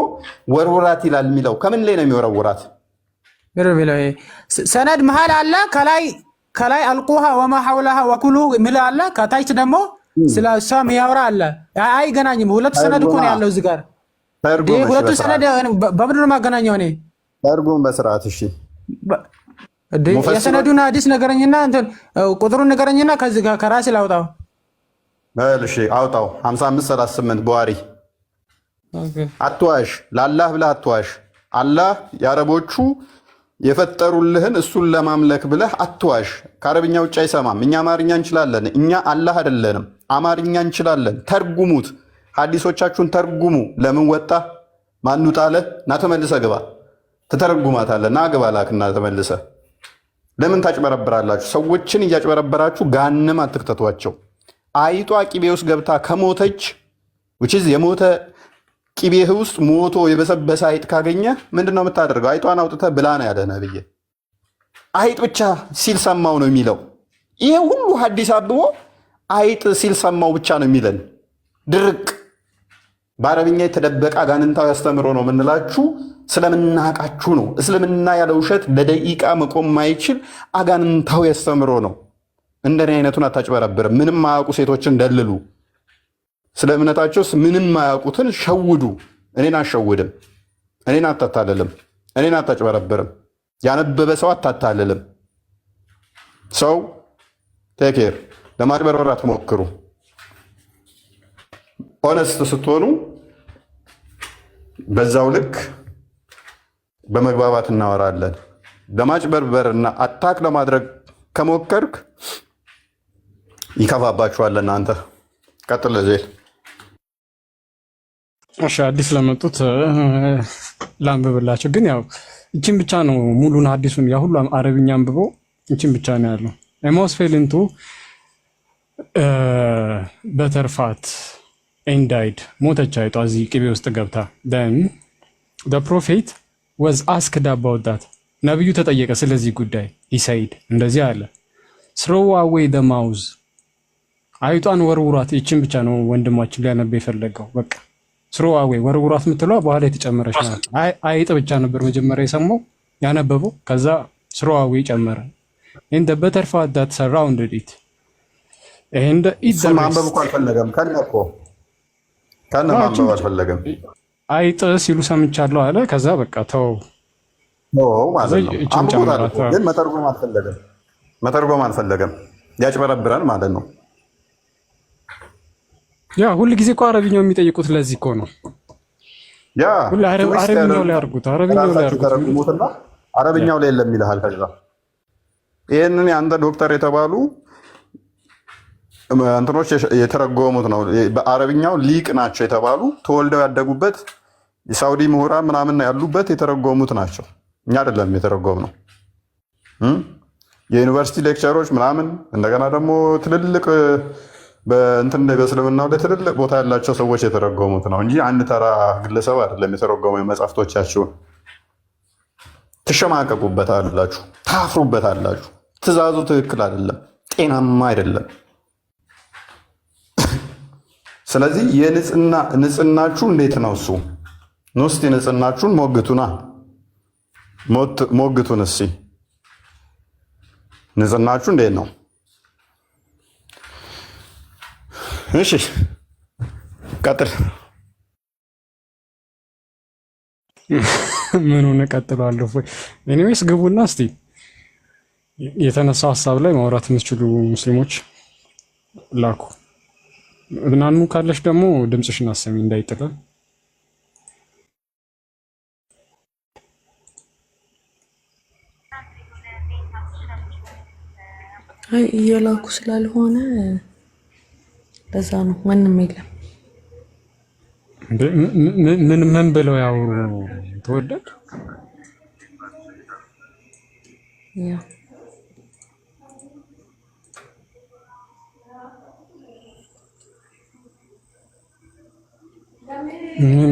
ወርውራት ይላል የሚለው ከምን ላይ ነው የሚወረውራት? ሰነድ መሀል አለ። ከላይ አልቁሃ ወማ ሐውላሃ ወኩሉ ሚል አለ። ከታች ደግሞ ስለ እሷ የሚያወራ አለ። አይገናኝም። ሁለት ሰነድ እኮ ነው ያለው እዚህ ጋር። ሁለቱ ሰነድ በምንድን ነው የማገናኘው እኔ? ተርጉም በስርዓት እሺ። የሰነዱን ሐዲስ ነገረኝና ቁጥሩን ነገረኝና ከዚህ ጋር ከራሴ ላውጣው። እሺ አውጣው። 5538 በዋሪ አትዋሽ። ለአላህ ብለህ አትዋሽ። አላህ የአረቦቹ የፈጠሩልህን እሱን ለማምለክ ብለህ አትዋሽ። ከአረብኛ ውጭ አይሰማም። እኛ አማርኛ እንችላለን። እኛ አላህ አይደለንም፣ አማርኛ እንችላለን። ተርጉሙት። ሐዲሶቻችሁን ተርጉሙ። ለምን ወጣ ማን ጣለ? ና ተመልሰ ግባ። ትተረጉማታለህ። ና ግባ ላክና ተመልሰ። ለምን ታጭበረብራላችሁ? ሰዎችን እያጭበረበራችሁ ጋንም አትክተቷቸው። አይጧ ቂቤ ውስጥ ገብታ ከሞተች የሞተ ቂቤህ ውስጥ ሞቶ የበሰበሰ አይጥ ካገኘ ምንድን ነው የምታደርገው? አይጧን አውጥተህ ብላ ነው ያለ ነብዬ። አይጥ ብቻ ሲል ሰማው ነው የሚለው። ይሄ ሁሉ ሐዲስ አብቦ አይጥ ሲል ሰማው ብቻ ነው የሚለን። ድርቅ በአረብኛ የተደበቀ አጋንንታዊ አስተምሮ ነው የምንላችሁ። ስለምናቃችሁ ነው። እስልምና ያለ ውሸት ለደቂቃ መቆም ማይችል አጋንንታዊ አስተምሮ ነው። እንደኔ አይነቱን አታጭበረብርም። ምንም ማያውቁ ሴቶችን ደልሉ። ስለ እምነታቸውስ ምንም ማያውቁትን ሸውዱ። እኔን አሸውድም። እኔን አታታልልም። እኔን አታጭበረብርም። ያነበበ ሰው አታታልልም። ሰው ቴኬር ለማጭበርበር አትሞክሩ። ሆነስት ስትሆኑ በዛው ልክ በመግባባት እናወራለን። ለማጭበርበርና አታክ ለማድረግ ከሞከርክ ይከፋባችኋል። እናንተ ቀጥል ዜል። እሺ አዲስ ለመጡት ላንብብላቸው። ግን ያው እቺን ብቻ ነው ሙሉን አዲሱን ያ ሁሉ አረብኛ አንብቦ እቺን ብቻ ነው ያለው። ኤሞስ ፌሊንቱ በተርፋት ኤንዳይድ ሞተች አይጧ እዚህ ቅቤ ውስጥ ገብታ then the prophet was asked about that ነብዩ ተጠየቀ ስለዚህ ጉዳይ ኢሳይድ እንደዚህ አለ throw away the mouse አይጧን ወርውራት። ይችን ብቻ ነው ወንድማችን ሊያነብ የፈለገው። በቃ ስሩዋዌ ወርውሯት የምትለዋ በኋላ የተጨመረች ናት። አይጥ ብቻ ነበር መጀመሪያ የሰማው ያነበበው፣ ከዛ ስሩዋዌ ጨመረ። in the butterfly that surrounded it and it the ማንበብ እኮ አልፈለገም። ከነ ማንበብ አልፈለገም። አይጥ ሲሉ ሰምቻለሁ አለ። ከዛ በቃ ተው ማለት ነው። አንብቦታል እኮ ግን መተርጎም አልፈለገም። ያጭበረብራል ማለት ነው። ያ ሁሉ ጊዜ እኮ አረብኛው የሚጠይቁት ለዚህ እኮ ነው። ያ ሁሉ አረብኛው ላይ አድርጉት፣ አረብኛው ላይ የለም ይልሃል። ከዛ ይህንን የአንተ ዶክተር የተባሉ እንትኖች የተረጎሙት ነው። በአረብኛው ሊቅ ናቸው የተባሉ ተወልደው ያደጉበት የሳውዲ ምሁራን ምናምን ያሉበት የተረጎሙት ናቸው። እኛ አይደለም የተረጎም ነው። የዩኒቨርሲቲ ሌክቸሮች ምናምን እንደገና ደግሞ ትልልቅ በእስልምናው ላይ ትልልቅ ቦታ ያላቸው ሰዎች የተረጎሙት ነው እንጂ አንድ ተራ ግለሰብ አይደለም የተረጎመው። የመጽሐፍቶቻችሁን ትሸማቀቁበታላችሁ፣ ታፍሩበታላችሁ። ትእዛዙ ትክክል አይደለም፣ ጤናማ አይደለም። ስለዚህ ንጽህናችሁ እንዴት ነው? እሱ ንስቲ ንጽህናችሁን ሞግቱን። እስኪ ንጽህናችሁ እንዴት ነው? እሺ ቀጥል። ምኑን እቀጥላለሁ? ኤኒዌይስ ግቡና እስቲ የተነሳው ሀሳብ ላይ ማውራት የምትችሉ ሙስሊሞች ላኩ። እናኑ ካለሽ ደግሞ ድምፅሽን አሰሚ እንዳይጥላል። አይ እየላኩ ስላልሆነ ለዛ ነው። ማንም የለም። ምን ብለው ያወሩ ተወደድ ያ